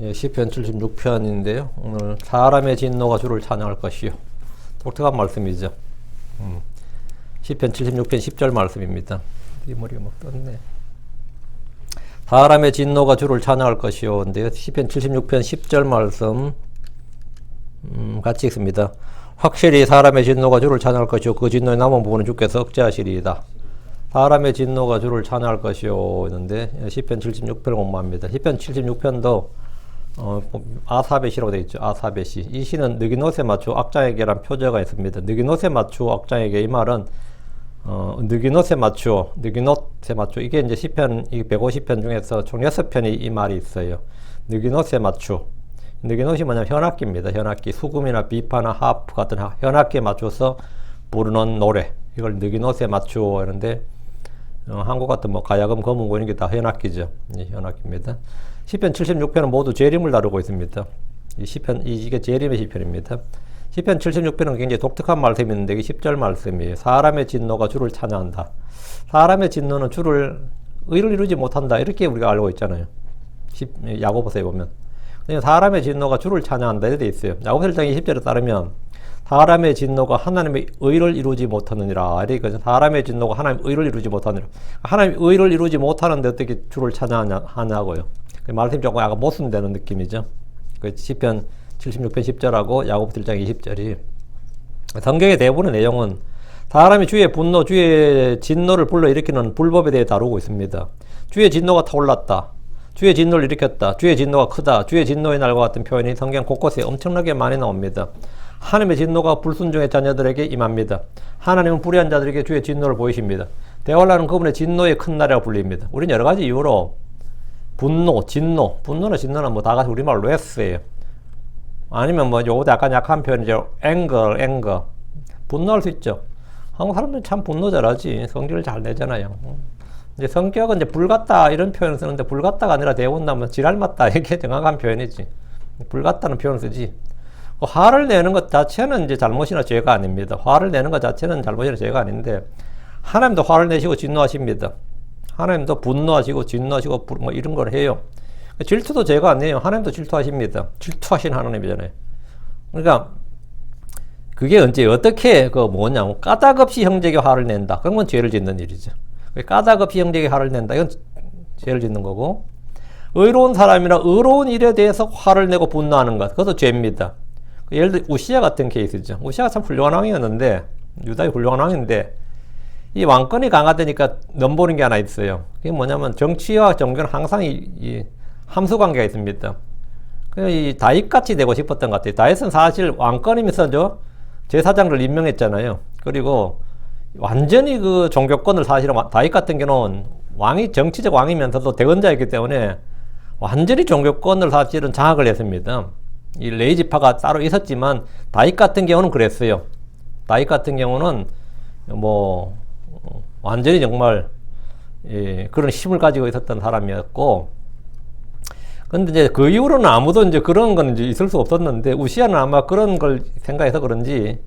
예, 시편 76편인데요. 오늘 사람의 진노가 주를 찬양할 것이요. 독특한 말씀이죠. 시편 76편 10절 말씀입니다. 이 머리가 막 떴네. 사람의 진노가 주를 찬양할 것이요. 근데요. 시편 76편 10절 말씀 같이 읽습니다. 확실히 사람의 진노가 주를 찬양할 것이요. 그 진노의 남은 부분은 주께서 억제하시리이다. 사람의 진노가 주를 찬양할 것이요. 있는데 시편 76편을 공부합니다. 시편 76편도 아사벳이라고 되어 있죠. 아사벳이. 이 시는 느기노세 맞추 악장에게란 표제가 있습니다. 느기노세 맞추 악장에게, 이 말은 느기노세 맞추 이게 이제 시편 150편 중에서 총 6편이 이 말이 있어요. 느기노세 맞추. 느기노시 뭐냐면 현악기입니다. 현악기. 수금이나 비파나 하프 같은 현악기에 맞춰서 부르는 노래. 이걸 느기노세 맞추 하는데 한국 같은 뭐 가야금, 검은고 이런 게 다 현악기죠. 현악기입니다. 시편 76편은 모두 재림을 다루고 있습니다. 이 시편, 이게 재림의 시편입니다. 시편 76편은 굉장히 독특한 말씀이 있는데 이게 10절 말씀이에요. 사람의 진노가 주를 찬양한다. 사람의 진노는 주를 의를 이루지 못한다. 이렇게 우리가 알고 있잖아요. 야고보서에 보면. 사람의 진노가 주를 찬양한다. 이렇게 돼 있어요. 야고보서 1장 20절에 따르면 사람의 진노가 하나님의 의를 이루지 못하느니라. 이러니까 사람의 진노가 하나님의 의를 이루지 못하느니라. 하나님의 의를 이루지 못하는데 어떻게 주를 찬양하냐고요. 말씀이 조금 약간 모순되는 느낌이죠. 그 시편 76편 10절하고 야고보서 1장 20절이 성경의 대부분의 내용은 사람이 주의 분노, 주의 진노를 불러일으키는 불법에 대해 다루고 있습니다. 주의 진노가 타올랐다. 주의 진노를 일으켰다. 주의 진노가 크다. 주의 진노의 날과 같은 표현이 성경 곳곳에 엄청나게 많이 나옵니다. 하나님의 진노가 불순종의 자녀들에게 임합니다. 하나님은 불의한 자들에게 주의 진노를 보이십니다. 대활라는 그분의 진노의 큰 날이라고 불립니다. 우리는 여러 가지 이유로 분노, 진노, 분노나 진노는 뭐 다 같이 우리말로 S예요. 아니면 뭐 요것도 약간 약한 표현이죠. anger. 분노할 수 있죠. 한국 사람들은 참 분노 잘하지. 성질을 잘 내잖아요. 이제 성격은 이제 불같다 이런 표현을 쓰는데 불같다가 아니라 대운나면 지랄맞다 이게 정확한 표현이지. 불같다는 표현을 쓰지. 화를 내는 것 자체는 이제 잘못이나 죄가 아닙니다. 화를 내는 것 자체는 잘못이나 죄가 아닌데 하나님도 화를 내시고 진노하십니다. 하나님도 분노하시고 진노하시고 뭐 이런 걸 해요. 질투도 죄가 아니에요. 하나님도 질투하십니다. 질투하신 하나님이잖아요. 그러니까 그게 언제 어떻게 그 뭐냐면 까닭없이 형제에게 화를 낸다. 그건 죄를 짓는 일이죠. 까닭없이 형제에게 화를 낸다. 이건 죄를 짓는 거고, 의로운 사람이나 의로운 일에 대해서 화를 내고 분노하는 것, 그것도 죄입니다. 예를 들어 우시야 같은 케이스죠. 우시야가 참 훌륭한 왕이었는데, 유다의 훌륭한 왕인데 이 왕권이 강화되니까 넘보는 게 하나 있어요. 그게 뭐냐면 정치와 정교는 항상 이 함수 관계가 있습니다. 이 다윗같이 되고 싶었던 것 같아요. 다윗은 사실 왕권이면서죠 제사장을 임명했잖아요. 그리고 완전히 그 종교권을 사실은 다윗 같은 경우는 왕이 정치적 왕이면서도 대언자이기 때문에 완전히 종교권을 사실은 장악을 했습니다. 이 레이지파가 따로 있었지만 다윗 같은 경우는 그랬어요. 다윗 같은 경우는 뭐 완전히 정말 그런 힘을 가지고 있었던 사람이었고, 근데 이제 그 이후로는 아무도 이제 그런 건 이제 있을 수 없었는데 우시야는 아마 그런 걸 생각해서 그런지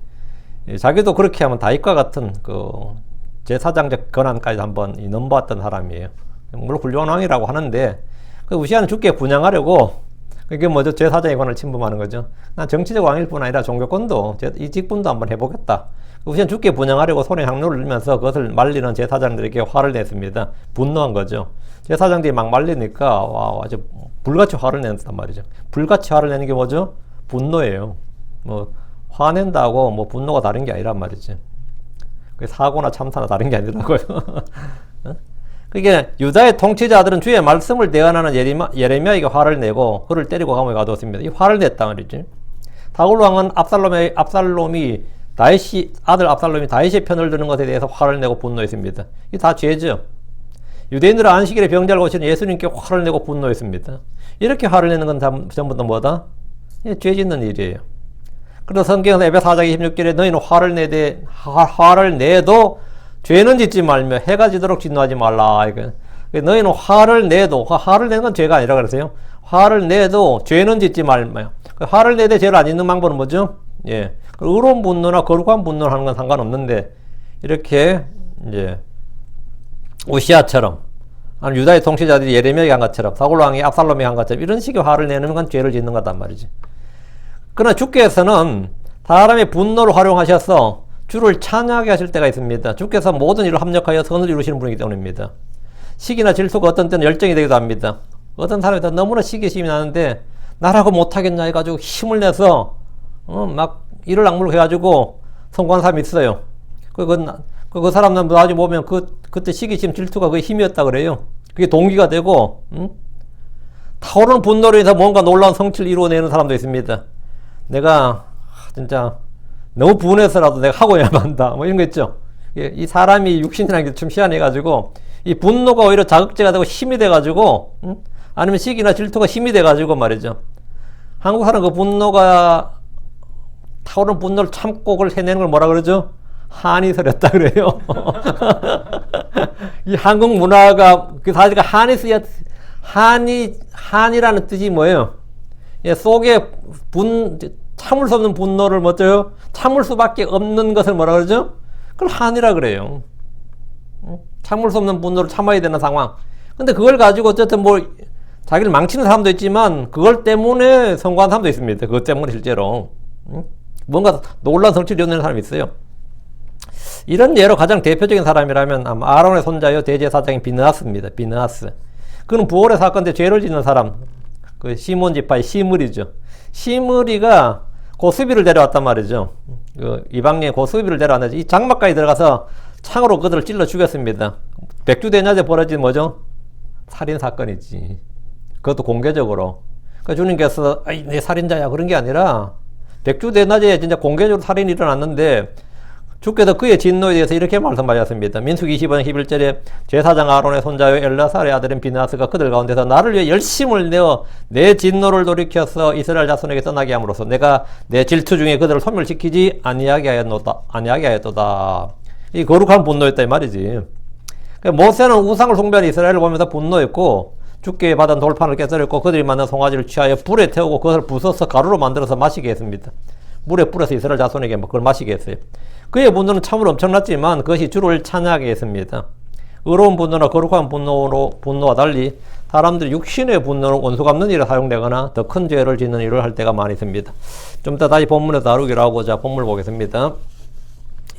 자기도 그렇게 하면 다윗과 같은 그 제사장적 권한까지 한번 넘보았던 사람이에요. 물론 훌륭한 왕이라고 하는데 그 우시야는 죽게 분양하려고, 그게 뭐죠? 제사장의 권한을 침범하는 거죠. 난 정치적 왕일 뿐 아니라 종교권도 이 직분도 한번 해보겠다. 우시는 죽게 분양하려고 손에 향로를 넣으면서 그것을 말리는 제사장들에게 화를 냈습니다. 분노한 거죠. 제사장들이 막 말리니까 아주 불같이 화를 낸단 말이죠. 불같이 화를 내는 게 뭐죠? 분노예요. 뭐 화낸다고 뭐 분노가 다른 게 아니란 말이지. 사고나 참사나 다른 게 아니라고요. 그게 유다의 통치자들은 주의 말씀을 대언하는 예레미야에게 화를 내고 그를 때리고 감옥에 가두었습니다. 이 화를 냈다 말이지. 다윗 왕은 압살롬이 아들 압살롬이 다윗의 편을 드는 것에 대해서 화를 내고 분노했습니다. 이게 다 죄죠. 유대인들은 안식일에 병자를 고치는 예수님께 화를 내고 분노했습니다. 이렇게 화를 내는 건 전부 다 뭐다? 죄 짓는 일이에요. 그래서 성경에서 에베소 4장 26절에 너희는 화를 내도 죄는 짓지 말며 해가 지도록 진노하지 말라. 너희는 화를 내도, 화를 내는 건 죄가 아니라 그랬어요. 화를 내도 죄는 짓지 말며. 화를 내되 죄를 안 짓는 방법은 뭐죠? 예. 의로운 분노나 거룩한 분노를 하는 건 상관없는데, 이렇게, 이제, 우시아처럼, 아니면 유다의 통치자들이 예레미야에게 한 것처럼 사울 왕이 압살롬에게 한 것처럼 이런 식의 화를 내는 건 죄를 짓는 거단 말이지. 그러나 주께서는 사람의 분노를 활용하셔서 주를 찬양하게 하실 때가 있습니다. 주께서 모든 일을 합력하여 선을 이루시는 분이기 때문입니다. 시기나 질투가 어떤 때는 열정이 되기도 합니다. 어떤 사람이 너무나 시기심이 나는데 나라고 못하겠냐 해가지고 힘을 내서 막 이를 악물고 해가지고 성공한 사람이 있어요. 그 사람들 나중에 보면 그때 시기심 질투가 그 힘이었다 그래요. 그게 동기가 되고 타오르는 분노로 인해서 뭔가 놀라운 성취를 이루어내는 사람도 있습니다. 내가 진짜 너무 분해서라도 내가 하고야만 한다 뭐 이런 거 있죠. 이 사람이 육신이라는 게 좀 희한해가지고 이 분노가 오히려 자극제가 되고 힘이 돼가지고 아니면 시기나 질투가 힘이 돼가지고 말이죠. 한국 사람 그 분노가 타오르는 분노를 참고 그걸 해내는 걸 뭐라 그러죠? 한이 서렸다 그래요. 이 한국 문화가 그 사실 한이라는 뜻이 뭐예요? 속에 참을 수 없는 분노를 뭐죠? 참을 수밖에 없는 것을 뭐라 그러죠? 그걸 한이라 그래요. 참을 수 없는 분노를 참아야 되는 상황. 근데 그걸 가지고 어쨌든 뭐 자기를 망치는 사람도 있지만 그걸 때문에 성공한 사람도 있습니다. 그것 때문에 실제로 뭔가 놀라운 성취를 이뤄내는 사람이 있어요. 이런 예로 가장 대표적인 사람이라면 아마 아론의 손자요 대제사장인 비느하스입니다. 비느하스. 그는 부올의 사건 때 죄를 짓는 사람, 그 시몬 지파의 시므리죠. 시므리가 고스비를 데려왔단 말이죠. 그 이방인의 고스비를 데려왔는데 이 장막까지 들어가서 창으로 그들을 찔러 죽였습니다. 백주대낮에 벌어진 뭐죠? 살인 사건이지. 그것도 공개적으로. 그러니까 주님께서 내 살인자야 그런 게 아니라 백주대낮에 진짜 공개적으로 살인이 일어났는데 주께서 그의 진노에 대해서 이렇게 말씀하셨습니다. 민수기 20장 11절에 제사장 아론의 손자요 엘라살의 아들인 비느하스가 그들 가운데서 나를 위해 열심을 내어 내 진노를 돌이켜서 이스라엘 자손에게 떠나게 함으로써 내가 내 질투 중에 그들을 소멸시키지 아니하게 하였도다. 이 거룩한 분노였다 이 말이지. 모세는 우상을 숭배하는 이스라엘을 보면서 분노했고 주께 받은 돌판을 깨뜨렸고 그들이 만든 송아지를 취하여 불에 태우고 그것을 부숴서 가루로 만들어서 마시게 했습니다. 물에 뿌려서 이스라엘 자손에게 그걸 마시게 했어요. 그의 분노는 참으로 엄청났지만 그것이 주를 찬양하게 했습니다. 의로운 분노나 거룩한 분노와 달리 사람들이 육신의 분노는 원수 갚는 일에 사용되거나 더 큰 죄를 짓는 일을 할 때가 많이 있습니다. 좀 이따 다시 본문에서 다루기로 하고 자 본문을 보겠습니다.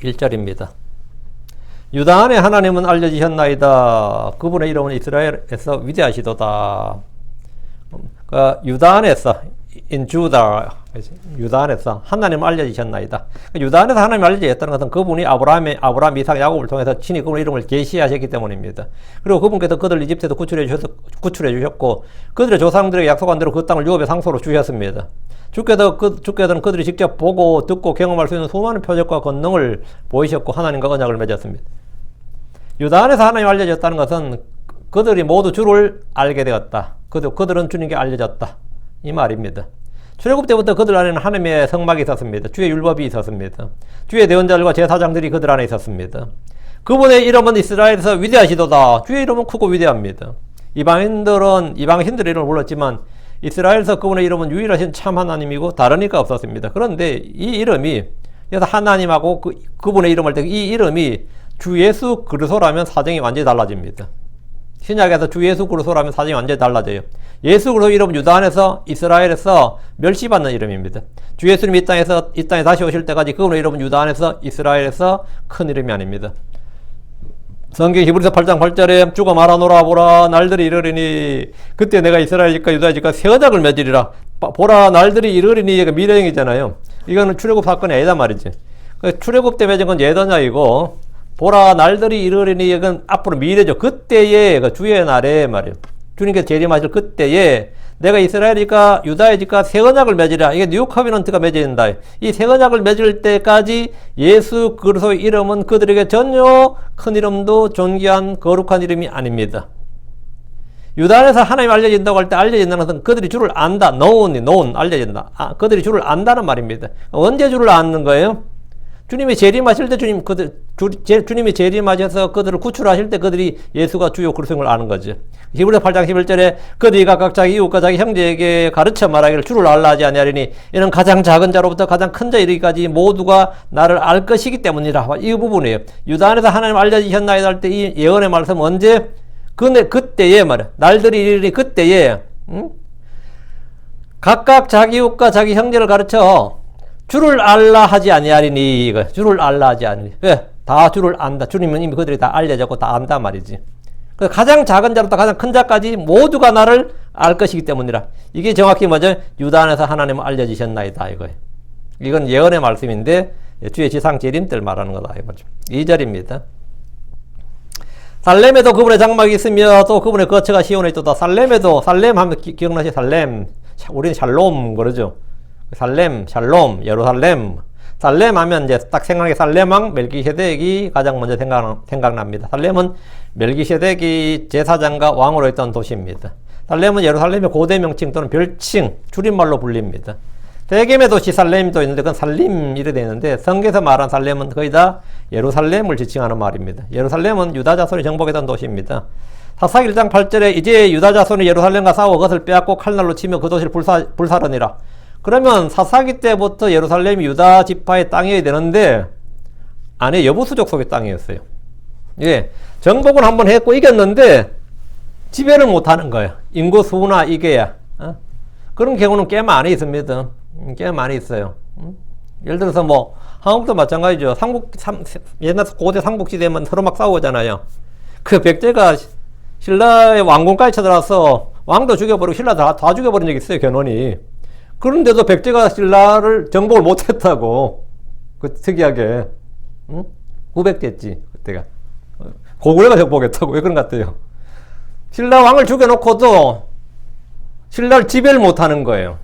1절입니다. 유다 안에 하나님은 알려지셨나이다. 그분의 이름은 이스라엘에서 위대하시도다. 유다 안에서 in Judah, 유다 안에서 하나님 알려지셨나이다. 유다 안에서 하나님 알려지셨다는 것은 그분이 아브라함, 이삭, 야곱을 통해서 친히 그분의 이름을 계시하셨기 때문입니다. 그리고 그분께서 그들을 이집트에서 구출해 주셨고 그들의 조상들에게 약속한 대로 그 땅을 유업의 상소로 주셨습니다. 주께서는 그들이 직접 보고 듣고 경험할 수 있는 수많은 표적과 권능을 보이셨고 하나님과 언약을 맺었습니다. 유다 안에서 하나님 알려졌다는 것은 그들이 모두 주를 알게 되었다. 그들은 주님께 알려졌다. 이 말입니다. 출애굽 때부터 그들 안에는 하나님의 성막이 있었습니다. 주의 율법이 있었습니다. 주의 대언자들과 제사장들이 그들 안에 있었습니다. 그분의 이름은 이스라엘에서 위대하시도다. 주의 이름은 크고 위대합니다. 이방인들의 이름을 불렀지만 이스라엘에서 그분의 이름은 유일하신 참 하나님이고 다른 이가 없었습니다. 그런데 이 이름이 그래서 하나님하고 그분의 이름 할 때 이 이름이 주 예수 그리스도라면 사정이 완전히 달라집니다. 신약에서 주 예수 그리스도라면 사정이 완전히 달라져요. 예수 그리스도 이름은 유다 안에서 이스라엘에서 멸시받는 이름입니다. 주 예수님이 이 땅에 다시 오실 때까지 그분의 이름은 유다 안에서 이스라엘에서 큰 이름이 아닙니다. 성경 히브리서 8장 8절에 주가 말하노라 보라 날들이 이르리니 그때 내가 이스라엘 집과 유다 집과 새 언약을 맺으리라. 보라 날들이 이르리니 이게 미래형이잖아요. 이거는 출애굽 사건이 아니다 말이지. 출애굽 때 맺은 건 옛 언약이고 보라 날들이 이르리니 이건 앞으로 미래죠. 그때에 주의 날에 말이에요. 주님께서 재림하실 그때에 내가 이스라엘 집과 유다의 집과 새 언약을 맺으리라. 이게 뉴 커비넌트가 맺어진다. 이 새 언약을 맺을 때까지 예수 그리스도의 이름은 그들에게 전혀 큰 이름도 존귀한 거룩한 이름이 아닙니다. 유다 안에서 하나님 알려진다고 할 때 알려진다는 것은 그들이 주를 안다. known 알려진다. 그들이 주를 안다는 말입니다. 언제 주를 아는 거예요? 주님이 재림하실 때 주님이 재림하셔서 그들을 구출하실 때 그들이 예수가 주요 그리스도를 아는 거죠. 히브리서 8장 11절에 그들이 각각 자기 이웃과 자기 형제에게 가르쳐 말하기를 주를 알라 하지 아니하리니 이는 가장 작은 자로부터 가장 큰 자 이르기까지 모두가 나를 알 것이기 때문이라. 이 부분이에요. 유다 안에서 하나님 알려지셨나이다 할 때 이 예언의 말씀 언제? 근데 그때에 말이야. 날들이 이르니 그때에 각각 자기 이웃과 자기 형제를 가르쳐 주를 알라 하지 아니하리니. 이거 주를 알라 하지 아니니. 왜? 다 주를 안다. 주님은 이미 그들이 다 알려졌고 다 안다 말이지. 그 가장 작은 자부터 가장 큰 자까지 모두가 나를 알 것이기 때문이라. 이게 정확히 뭐죠? 유다 안에서 하나님은 알려지셨나이다 이거예요. 이건 예언의 말씀인데 주의 지상 재림들 말하는 거다 이거죠. 2절입니다. 살렘에도 그분의 장막이 있으며 또 그분의 거처가 시온에 있도다. 살렘에도, 살렘 하면 기억나시? 살렘. 우리는 샬롬 그러죠. 살렘, 샬롬, 예루살렘. 살렘 하면 이제 딱 생각나게 살렘왕 멜기세덱이 가장 먼저 생각납니다. 살렘은 멜기세덱이 제사장과 왕으로 있던 도시입니다. 살렘은 예루살렘의 고대 명칭 또는 별칭, 줄임말로 불립니다. 대개의 도시 살렘도 있는데 그건 살림 이래 되어 있는데 성경에서 말한 살렘은 거의 다 예루살렘을 지칭하는 말입니다. 예루살렘은 유다 자손이 정복했던 도시입니다. 사사기 1장 8절에 이제 유다 자손이 예루살렘과 싸워 그것을 빼앗고 칼날로 치며 그 도시를 불사르니라. 그러면 사사기 때부터 예루살렘이 유다 지파의 땅이어야 되는데 안에 여부수족 속의 땅이었어요. 예, 정복을 한번 했고 이겼는데 지배를 못하는 거예요. 인구 수나 이게야. 그런 경우는 꽤 많이 있습니다. 꽤 많이 있어요. 예를 들어서 뭐 한국도 마찬가지죠. 옛날 고대 삼국시대면 서로 막 싸우잖아요. 그 백제가 신라의 왕궁까지 쳐들어와서 왕도 죽여버리고 신라 다 죽여버린 적이 있어요. 견훤이. 그런데도 백제가 신라를 정복을 못했다고. 그 특이하게. 후백됐지 그때가. 고구려가 정복했다고. 왜 그런 것 같아요. 신라 왕을 죽여놓고도 신라를 지배를 못하는 거예요.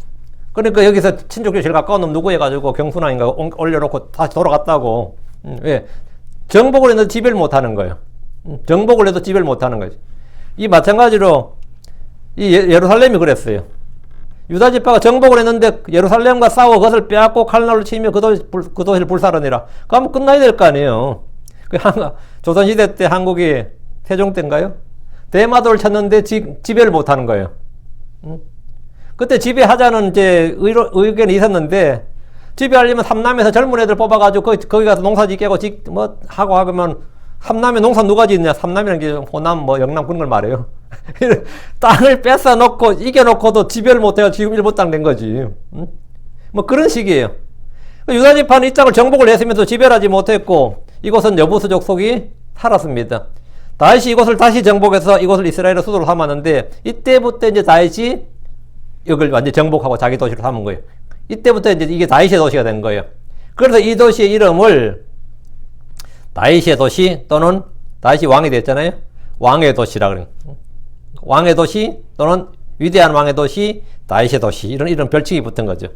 그러니까 여기서 친족이 제일 가까운 놈 누구 해가지고 경순왕인가 올려놓고 다시 돌아갔다고. 왜? 정복을 했는데 지배를 못하는 거예요. 정복을 해도 지배를 못하는 거지. 이 마찬가지로 이 예루살렘이 그랬어요. 유다 지파가 정복을 했는데 예루살렘과 싸워 그것을 빼앗고 칼날로 치며 그 도시를 불사르니라. 그러면 끝나야 될 거 아니에요. 조선시대 때 한국이 태종 때인가요? 대마도를 쳤는데 지배를 못하는 거예요. 그때 지배하자는 이제 의견이 있었는데 지배하려면 삼남에서 젊은 애들 뽑아가지고 거기 가서 농사지 깨고 뭐 하고 하면 삼남에 농사 누가 짓냐? 삼남이라는 게 호남 뭐 영남 그런 걸 말해요. 땅을 뺏어 놓고 이겨놓고도 지배를 못해서 지금 일본 땅 된 거지. 뭐 그런 식이에요. 유다 지파는 이 땅을 정복을 했으면서 지배를 하지 못했고 이곳은 여부수족 속이 살았습니다. 다윗이 이곳을 다시 정복해서 이곳을 이스라엘의 수도로 삼았는데 이때부터 이제 다윗이 이걸 완전히 정복하고 자기 도시로 삼은 거예요. 이때부터 이제 이게 다윗의 도시가 된 거예요. 그래서 이 도시의 이름을 다윗의 도시 또는 다윗이 왕이 됐잖아요. 왕의 도시라 그래요. 왕의 도시 또는 위대한 왕의 도시, 다윗의 도시 이런 별칭이 붙은 거죠.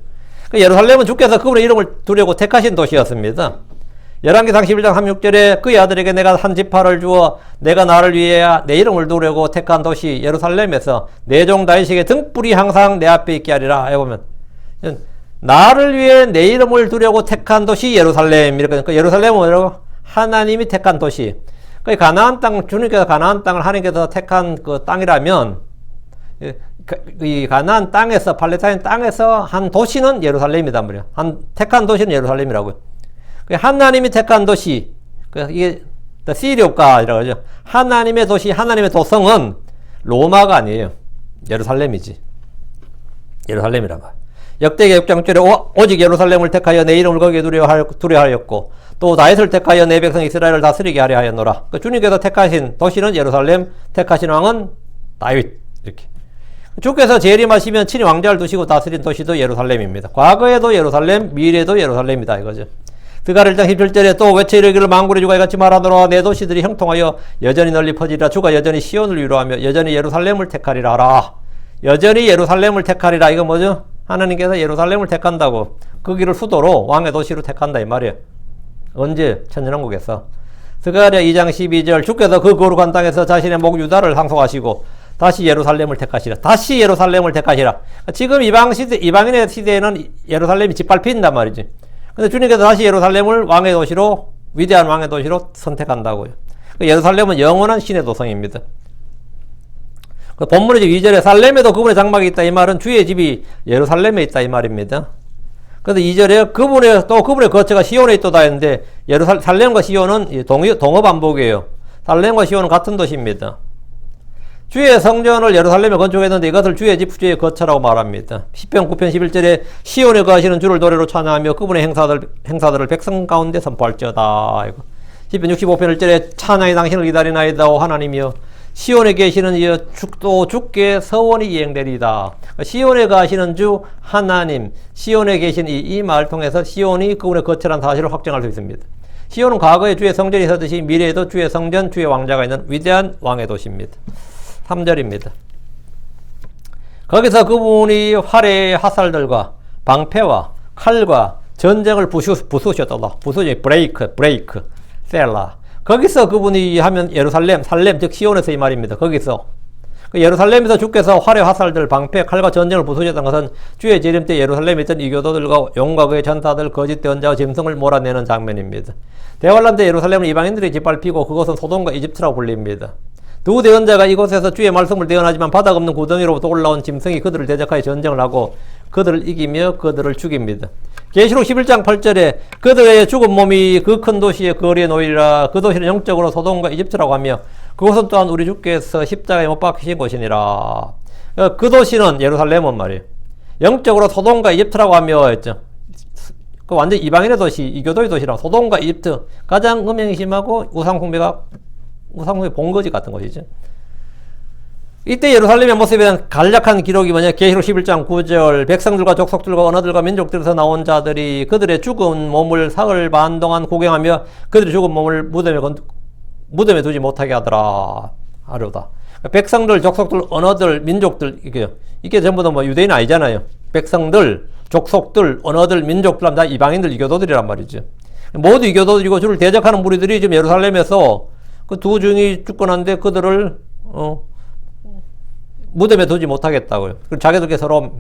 예루살렘은 주께서 그분의 이름을 두려고 택하신 도시였습니다. 열왕기상 11장 36절에 그의 아들에게 내가 한 지파를 주어 내가 나를 위해 내 이름을 두려고 택한 도시 예루살렘에서 내 종 다윗에게 등불이 항상 내 앞에 있게 하리라. 해보면 나를 위해 내 이름을 두려고 택한 도시 예루살렘. 이렇게 예루살렘은 뭐라고? 하나님이 택한 도시. 그 가나안 땅, 주님께서 가나안 땅을 하나님께서 택한 그 땅이라면 이 가나안 땅에서 팔레스타인 땅에서 한 도시는 예루살렘이단 말이에요. 택한 도시는 예루살렘이라고요. 하나님이 택한 도시, 이게 the city of God이라고 하죠. 하나님의 도시, 하나님의 도성은 로마가 아니에요. 예루살렘이지. 예루살렘이란 말. 역대기 6장절에 오직 예루살렘을 택하여 내 이름을 거기에 두려하였고 또 다윗을 택하여 내 백성 이스라엘을 다스리게 하려 하였노라. 주님께서 택하신 도시는 예루살렘, 택하신 왕은 다윗. 이렇게. 주께서 재림하시면 친히 왕자를 두시고 다스린 도시도 예루살렘입니다. 과거에도 예루살렘, 미래도 예루살렘이다 이거죠. 스가랴 1장 17절에 또 외쳐 이르기를 만군의 주가 이같이 말하노라. 내 도시들이 형통하여 여전히 널리 퍼지리라. 주가 여전히 시온을 위로하며 여전히 예루살렘을 택하리라 하라. 여전히 예루살렘을 택하리라. 이거 뭐죠? 하나님께서 예루살렘을 택한다고 거기를 수도로 왕의 도시로 택한다 이 말이에요. 언제? 천년왕국에서. 스가랴 2장 12절 주께서 그 거룩한 땅에서 자신의 목 유다를 상속하시고 다시 예루살렘을 택하시라. 다시 예루살렘을 택하시라. 지금 이방인의 시대에는 예루살렘이 짓밟힌단 말이지. 근데 주님께서 다시 예루살렘을 왕의 도시로, 위대한 왕의 도시로 선택한다고요. 예루살렘은 영원한 신의 도성입니다. 본문의 2절에 살렘에도 그분의 장막이 있다 이 말은 주의 집이 예루살렘에 있다 이 말입니다. 그래서 2절에 그분의 거처가 시온에 있도다 했는데 살렘과 시온은 동어 반복이에요. 살렘과 시온은 같은 도시입니다. 주의 성전을 예루살렘에 건축했는데 이것을 주의 집 주의 거처라고 말합니다. 10편 9편 11절에 시온에 거하시는 주를 노래로 찬양하며 그분의 행사들을 백성 가운데 선포할지어다. 10편 65편 1절에 찬양이 당신을 기다리나이다. 오 하나님이여 시온에 계시는 이여 또 주께 서원이 이행되리이다. 시온에 가시는 주 하나님, 시온에 계신 이 말을 통해서 시온이 그분의 거처라는 사실을 확정할 수 있습니다. 시온은 과거에 주의 성전이 있었듯이 미래에도 주의 성전, 주의 왕자가 있는 위대한 왕의 도시입니다. 3절입니다. 거기서 그분이 활의 화살들과 방패와 칼과 전쟁을 부수셨다. 부수지 브레이크, 셀라. 거기서 그분이 하면 예루살렘, 살렘, 즉 시온에서 이 말입니다. 거기서 예루살렘에서 주께서 활의 화살들, 방패, 칼과 전쟁을 부수셨다는 것은 주의 재림 때 예루살렘에 있던 이교도들과 용과 그의 전사들, 거짓 대언자와 짐승을 몰아내는 장면입니다. 대환란 때 예루살렘은 이방인들이 짓밟히고 그것은 소돔과 이집트라고 불립니다. 두 대언자가 이곳에서 주의 말씀을 대언하지만 바닥 없는 구덩이로부터 올라온 짐승이 그들을 대적하여 전쟁을 하고 그들을 이기며 그들을 죽입니다. 계시록 11장 8절에 그들의 죽은 몸이 그 큰 도시의 거리에 놓이리라. 그 도시는 영적으로 소돔과 이집트라고 하며 그곳은 또한 우리 주께서 십자가에 못 박히신 곳이니라. 그 도시는 예루살렘은 말이에요. 영적으로 소돔과 이집트라고 하며 했죠. 그 완전 이방인의 도시, 이교도의 도시라. 소돔과 이집트 가장 음행이 심하고 우상숭배 본거지 같은 것이죠. 이때 예루살렘의 모습에 대한 간략한 기록이 뭐냐? 계시록 11장 9절 백성들과 족속들과 언어들과 민족들에서 나온 자들이 그들의 죽은 몸을 사흘 반 동안 구경하며 그들의 죽은 몸을 무덤에 두지 못하게 하려다. 백성들, 족속들, 언어들, 민족들 이게 전부 다 뭐 유대인 아니잖아요. 백성들, 족속들, 언어들, 민족들 다 이방인들, 이교도들이란 말이죠. 모두 이교도들이고 주를 대적하는 무리들이 지금 예루살렘에서 그 두 중이 죽고 난데 그들을 무덤에 두지 못하겠다고요. 그리고 자기들께 서로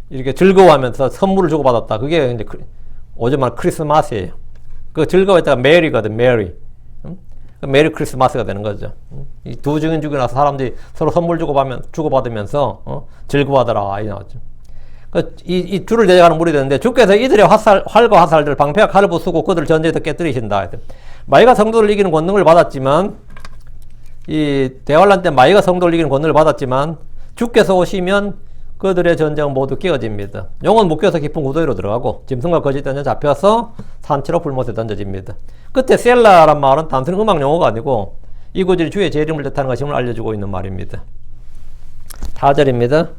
이렇게 즐거워하면서 선물을 주고받았다. 그게 이제 오전 말 크리스마스예요. 그 즐거워했다가 메리거든, 메리. 메리 크리스마스가 되는 거죠. 이 두 증인 죽고 나서 사람들이 서로 선물 주고받으면서 즐거워하더라. 이 나왔죠. 이 주를 대적하는 무리들인데 주께서 이들의 활과 화살들, 방패와 칼을 부수고 그들을 전쟁에서 깨뜨리신다. 마이가 성도를 이기는 권능을 받았지만 이 대환란 때 마이가 성도를 이기는 권능을 받았지만 주께서 오시면 그들의 전쟁은 모두 깨어집니다. 영은 묶여서 깊은 구덩이로 들어가고 짐승과 거짓 던져 잡혀서 산채로 불못에 던져집니다. 끝에 셀라란 말은 단순히 음악 용어가 아니고 이 구절이 주의 재림을 뜻하는 것임을 알려주고 있는 말입니다. 4절입니다.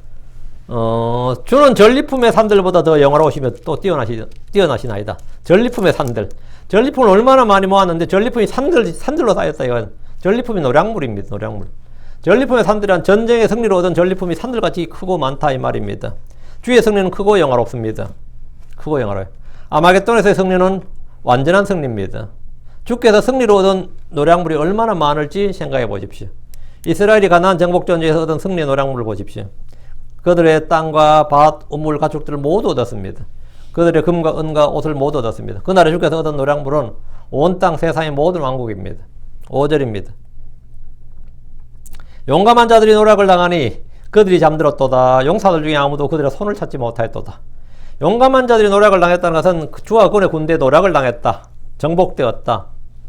주는 전리품의 산들보다 더 영화로우시며 또 뛰어나시나이다. 전리품의 산들. 전리품을 얼마나 많이 모았는데 전리품이 산들로 쌓였다. 이건 전리품이 노량물입니다. 노량물. 전리품의 산들이란 전쟁의 승리로 얻은 전리품이 산들같이 크고 많다 이 말입니다. 주의 승리는 크고 영화롭습니다. 크고 영화로워요. 아마겟돈에서의 승리는 완전한 승리입니다. 주께서 승리로 얻은 노량물이 얼마나 많을지 생각해 보십시오. 이스라엘이 가나안 정복전쟁에서 얻은 승리의 노량물을 보십시오. 그들의 땅과 밭, 우물, 가축들을 모두 얻었습니다. 그들의 금과 은과 옷을 모두 얻었습니다. 그날에 주께서 얻은 노량물은 온 땅 세상의 모든 왕국입니다. 5절입니다. 용감한 자들이 노략을 당하니 그들이 잠들었도다. 용사들 중에 아무도 그들의 손을 찾지 못하였도다. 용감한 자들이 노략을 당했다는 것은 주와 그의 군대에 노략을 당했다. 정복되었다.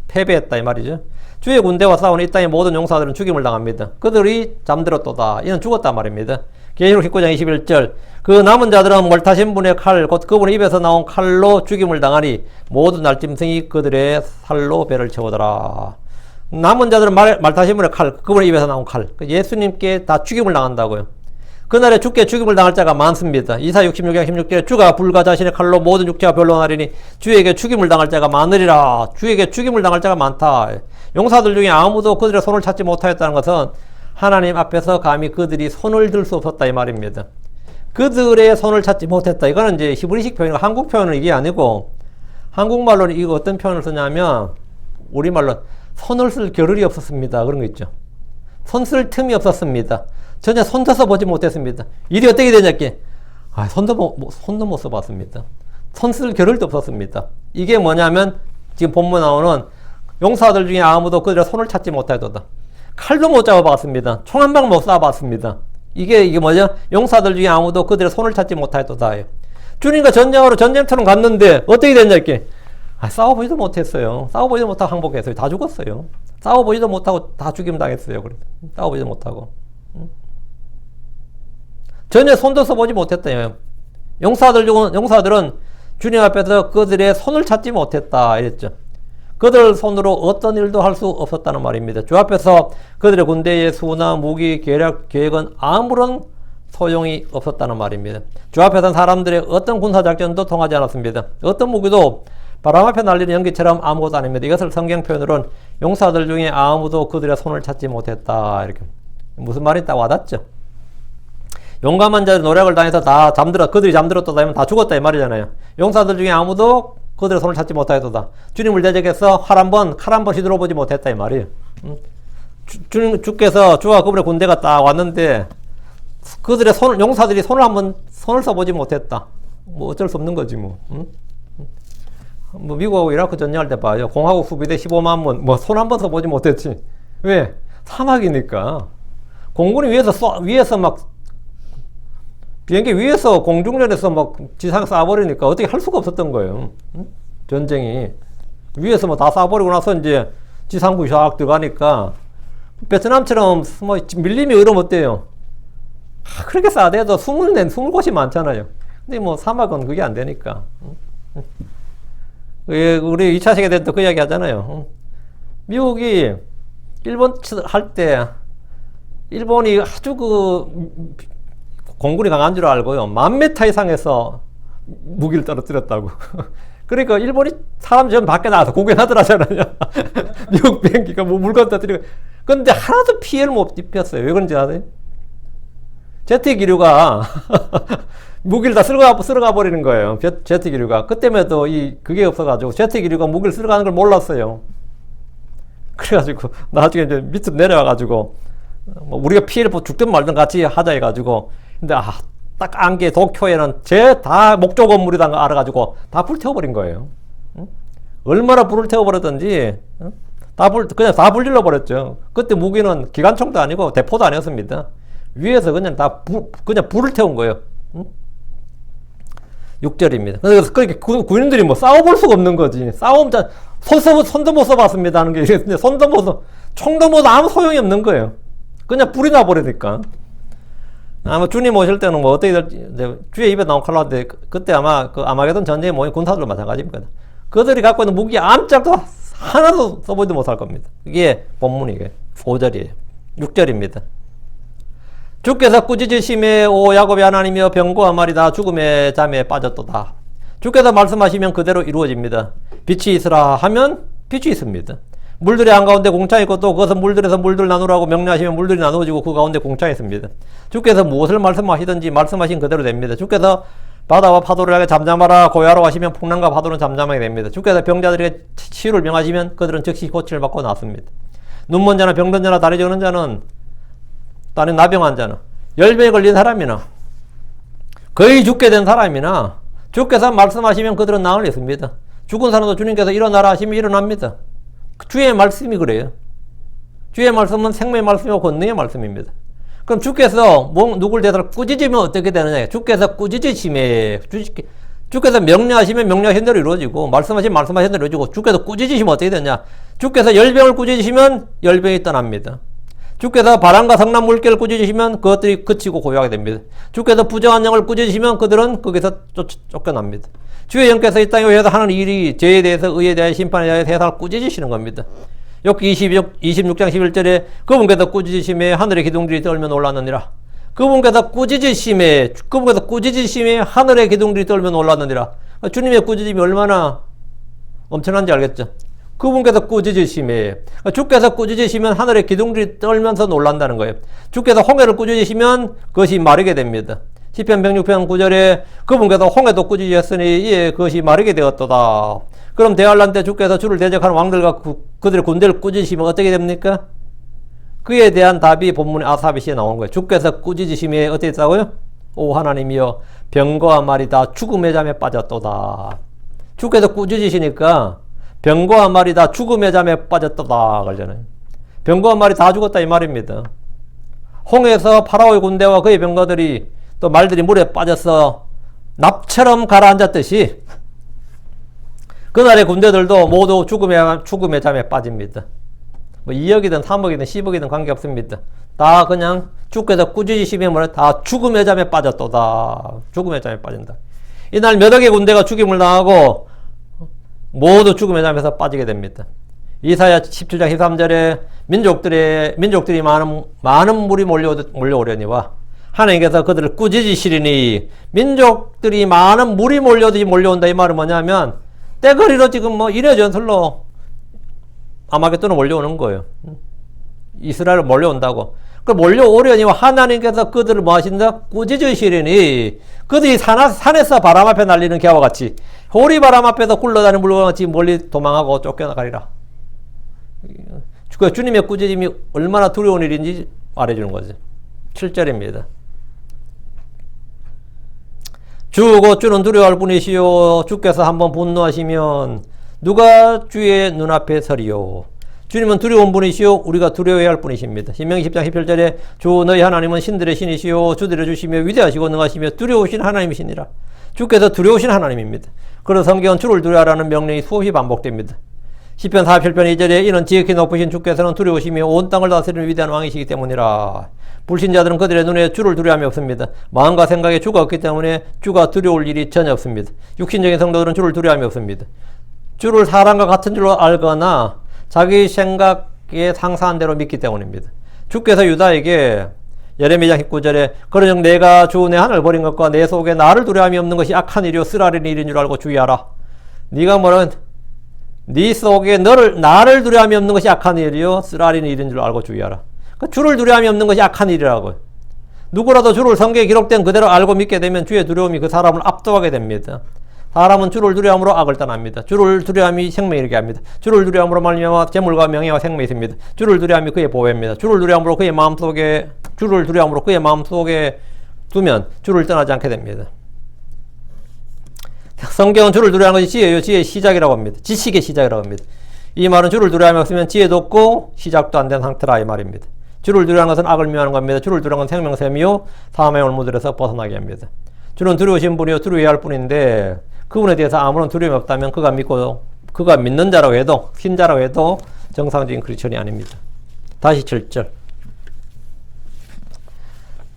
패배했다 이 말이죠. 주의 군대와 싸우는 이 땅의 모든 용사들은 죽임을 당합니다. 그들이 잠들었도다. 이는 죽었단 말입니다. 계시록 19장 21절 그 남은 자들은 멀타신 분의 칼 곧 그분의 입에서 나온 칼로 죽임을 당하니 모든 날짐승이 그들의 살로 배를 채우더라. 남은 자들은 말타신 분의 칼 그분의 입에서 나온 칼 예수님께 다 죽임을 당한다고요. 그날에 주께 죽임을 당할 자가 많습니다. 이사 66장 16절에 주가 불과 자신의 칼로 모든 육체와 변론하리니 주에게 죽임을 당할 자가 많으리라. 주에게 죽임을 당할 자가 많다. 용사들 중에 아무도 그들의 손을 찾지 못하였다는 것은 하나님 앞에서 감히 그들이 손을 들 수 없었다 이 말입니다. 그들의 손을 찾지 못했다. 이거는 이제 히브리식 표현이고 한국 표현은 이게 아니고 한국말로는 이거 어떤 표현을 쓰냐면 우리말로 손을 쓸 겨를이 없었습니다. 그런 거 있죠. 손 쓸 틈이 없었습니다. 전혀 손져서 보지 못했습니다. 일이 어떻게 되냐께 손도 못 써봤습니다. 손 쓸 겨를도 없었습니다. 이게 뭐냐면 지금 본문 나오는 용사들 중에 아무도 그들의 손을 찾지 못하였도다. 칼도 못 잡아봤습니다. 총 한 방 못 쏴봤습니다. 이게 뭐죠? 용사들 중에 아무도 그들의 손을 찾지 못하였도다. 주님과 전쟁하러 전쟁터로 갔는데 어떻게 됐냐 이렇게 싸워보지도 못했어요. 싸워보지도 못하고 항복했어요. 다 죽었어요. 싸워보지도 못하고 다 죽임 당했어요. 그래. 싸워보지도 못하고. 전혀 손도 써보지 못했대요. 용사들은 주님 앞에서 그들의 손을 찾지 못했다 이랬죠. 그들 손으로 어떤 일도 할 수 없었다는 말입니다. 주 앞에서 그들의 군대의 수나 무기, 계획은 아무런 소용이 없었다는 말입니다. 주 앞에서는 사람들의 어떤 군사작전도 통하지 않았습니다. 어떤 무기도 바람 앞에 날리는 연기처럼 아무것도 아닙니다. 이것을 성경 표현으로는 용사들 중에 아무도 그들의 손을 찾지 못했다. 이렇게. 무슨 말이 딱 와닿죠? 용감한 자들 노력을 다해서 다 그들이 잠들었다 하면 다 죽었다 이 말이잖아요. 용사들 중에 아무도 그들의 손을 찾지 못하였다. 주님을 대적해서 칼 한 번 휘두르 보지 못했다 이 말이에요. 주께서 주와 그분의 군대가 딱 왔는데 그들의 용사들이 손을 써보지 못했다. 뭐 어쩔 수 없는 거지 뭐. 뭐 미국하고 이라크 전쟁할 때 봐요. 공화국 수비대 15만 원, 뭐 손 한 번 써보지 못했지. 왜? 사막이니까. 공군이 위에서 막 비행기 위에서 공중전에서 막 지상 쏴버리니까 어떻게 할 수가 없었던 거예요. 전쟁이. 위에서 뭐 다 쏴버리고 나서 이제 지상국이 쫙 들어가니까 베트남처럼 뭐 밀림이 얼음 어때요? 그렇게 쏴대도 숨을 곳이 많잖아요. 근데 뭐 사막은 그게 안 되니까. 우리 2차 세계대전 때 그 이야기 하잖아요. 미국이 일본 할 때 일본이 아주 공군이 강한 줄 알고요. 10,000m 이상에서 무기를 떨어뜨렸다고. 그러니까 일본이 사람 전 밖에 나와서 구경하더라잖아요. 미국 비행기가 뭐 물건 터뜨리고. 근데 하나도 피해를 못 입혔어요. 왜 그런지 아세요? 제트 기류가 무기를 다 쓸어가 버리는 거예요. 제트 기류가. 그때에도 그게 없어가지고 제트 기류가 무기를 쓸어가는 걸 몰랐어요. 그래가지고 나중에 이제 밑으로 내려와가지고 뭐 우리가 피해를 죽든 말든 같이 하자 해가지고 근데 딱 안개 도쿄에는 다 목조 건물이라는 거 알아가지고 다 불태워버린 거예요. 응? 얼마나 불을 태워버렸던지 응? 그냥 다 불질러 버렸죠. 그때 무기는 기관총도 아니고 대포도 아니었습니다. 위에서 그냥 그냥 불을 태운 거예요. 응? 6절입니다. 그래서 그렇게 군인들이 뭐 싸워볼 수가 없는 거지. 싸움자 손도 못 써봤습니다 하는 게 손도 못 써, 총도 못 아무 소용이 없는 거예요. 그냥 불이 나버리니까. 아마 주님 오실 때는 뭐 어떻게 될지, 주의 입에 나온 칼라인데, 그때 아마 그 아마게돈 전쟁에 모인 군사들도 마찬가지입니다. 그들이 갖고 있는 무기 암짝도 하나도 써보지도 못할 겁니다. 이게 본문이에요. 5절이에요. 6절입니다. 주께서 꾸짖으심에 오 야곱의 하나님이여 병거와 말이 다 죽음의 잠에 빠졌도다. 주께서 말씀하시면 그대로 이루어집니다. 빛이 있으라 하면 빛이 있습니다. 물들이 한가운데 공창이 있고 또 그것은 물들에서 물들 나누라고 명령하시면 물들이 나누어지고 그 가운데 공창이 있습니다. 주께서 무엇을 말씀하시든지 말씀하신 그대로 됩니다. 주께서 바다와 파도를 향해 잠잠하라 고요하라고 하시면 풍랑과 파도는 잠잠하게 됩니다. 주께서 병자들에게 치유를 명하시면 그들은 즉시 고침을 받고 낫습니다. 눈먼 자나 병든 자나 다리 저는 자는 또는 나병한 자는 열병에 걸린 사람이나 거의 죽게 된 사람이나 주께서 말씀하시면 그들은 나을 있습니다. 죽은 사람도 주님께서 일어나라 하시면 일어납니다. 주의 말씀이 그래요. 주의 말씀은 생명의 말씀이고 권능의 말씀입니다. 그럼 주께서 누굴 대해서 꾸짖으면 어떻게 되느냐? 주께서 꾸짖으심에 주께서 명령하시면 명령하신 대로 이루어지고 말씀하시면 말씀하신 대로 이루어지고 주께서 꾸짖으시면 어떻게 되냐? 주께서 열병을 꾸짖으시면 열병이 떠납니다. 주께서 바람과 성난 물결을 꾸짖으시면 그것들이 그치고 고요하게 됩니다. 주께서 부정한 영을 꾸짖으시면 그들은 거기서 쫓겨납니다. 주의 영께서 이 땅에 오셔서 하는 일이 죄에 대해서 의에 대하여 심판에 대하여 세상을 꾸짖으시는 겁니다. 욥기 26장 11절에 그분께서 꾸짖으심에 하늘의 기둥들이 떨며 놀랐느니라. 그분께서 꾸짖으심에 하늘의 기둥들이 떨며 놀랐느니라. 주님의 꾸짖음이 얼마나 엄청난지 알겠죠? 그분께서 꾸짖으심에 주께서 꾸짖으시면 하늘의 기둥들이 떨면서 놀란다는 거예요. 주께서 홍해를 꾸짖으시면 그것이 마르게 됩니다. 시편 106편 9절에 그분께서 홍해도 꾸짖으셨으니 이에 그것이 마르게 되었도다. 그럼 대환란 때 주께서 주를 대적하는 왕들과 그들의 군대를 꾸짖으시면 어떻게 됩니까? 그에 대한 답이 본문의 아사비시에 나오는 거예요. 주께서 꾸짖으심에 어떻게 했다고요? 오 하나님이여 병거와 말이 다 죽음의 잠에 빠졌도다. 주께서 꾸짖으시니까 병거와 말이 다 죽음의 잠에 빠졌도다 그러잖아요. 병거와 말이 다 죽었다 이 말입니다. 홍해에서 파라오의 군대와 그의 병거들이 또 말들이 물에 빠져서 납처럼 가라앉았듯이 그날의 군대들도 모두 죽음의 잠에 빠집니다. 뭐 2억이든 3억이든 10억이든 관계없습니다. 다 그냥 주께서 꾸짖으시면 다 죽음의 잠에 빠졌도다. 죽음의 잠에 빠진다. 이날 몇 억의 군대가 죽임을 당하고 모두 죽음의 잠에서 빠지게 됩니다. 이사야 17장 13절에 민족들이 많은 물이 몰려오려니와 하나님께서 그들을 꾸짖으시리니, 민족들이 많은 물이 몰려온다. 이 말은 뭐냐면 떼거리로 지금 뭐 이래전설로 아마겟돈으로 몰려오는 거예요. 이스라엘 몰려온다고. 그 몰려오려니와 하나님께서 그들을 뭐 하신다? 꾸짖으시리니, 그들이 산에서 바람 앞에 날리는 개와 같이 호리 바람 앞에서 굴러다니는 물과 같이 멀리 도망하고 쫓겨나가리라. 그 주님의 꾸짖음이 얼마나 두려운 일인지 말해주는 거죠. 7절입니다. 주고 주는 두려워할 뿐이시요, 주께서 한번 분노하시면 누가 주의 눈앞에 서리요. 주님은 두려운 분이시요, 우리가 두려워해야 할 분이십니다. 신명기 10장 17절에 주 너희 하나님은 신들의 신이시요 주들의 주시며 위대하시고 능하시며 두려우신 하나님이시니라. 주께서 두려우신 하나님입니다. 그래서 성경은 주를 두려워하라는 명령이 수없이 반복됩니다. 시편 47편 2절에 이는 지극히 높으신 주께서는 두려우시며 온 땅을 다스리는 위대한 왕이시기 때문이라. 불신자들은 그들의 눈에 주를 두려움이 없습니다. 마음과 생각에 주가 없기 때문에 주가 두려울 일이 전혀 없습니다. 육신적인 성도들은 주를 두려움이 없습니다. 주를 사람과 같은 줄로 알거나 자기 생각에 상사한 대로 믿기 때문입니다. 주께서 유다에게 예레미야 19절에 그러즉 내가 주 내 하늘을 버린 것과 내 속에 나를 두려움이 없는 것이 악한 일이요 쓰라린 일인 줄 알고 주의하라. 네가 뭐는 네 속에 나를 두려움이 없는 것이 악한 일이요 쓰라린 일인 줄 알고 주의하라. 그러니까 주를 두려움이 없는 것이 악한 일이라고요. 누구라도 주를 성경에 기록된 그대로 알고 믿게 되면 주의 두려움이 그 사람을 압도하게 됩니다. 사람은 주를 두려움으로 악을 떠납니다. 주를 두려움이 생명이 이르게 합니다. 주를 두려움으로 말미암아 재물과 명예와 생명이 있습니다. 주를 두려움이 그의 보배입니다. 주를 두려움으로 그의 마음속에 두면 주를 떠나지 않게 됩니다. 성경은 주를 두려워하는 것이 지혜요, 지혜의 시작이라고 합니다. 지식의 시작이라고 합니다. 이 말은 주를 두려움이 없으면 지혜도 없고 시작도 안 된 상태라 이 말입니다. 주를 두려워하는 것은 악을 미워하는 겁니다. 주를 두려워하는 것은 생명샘이요 사망의 올무들에서 벗어나게 합니다. 주는 두려우신 분이요 두려워해야 할 분인데, 그분에 대해서 아무런 두려움이 없다면 그가 믿는 자라고 해도, 신자라고 해도 정상적인 크리스천이 아닙니다. 다시 7절.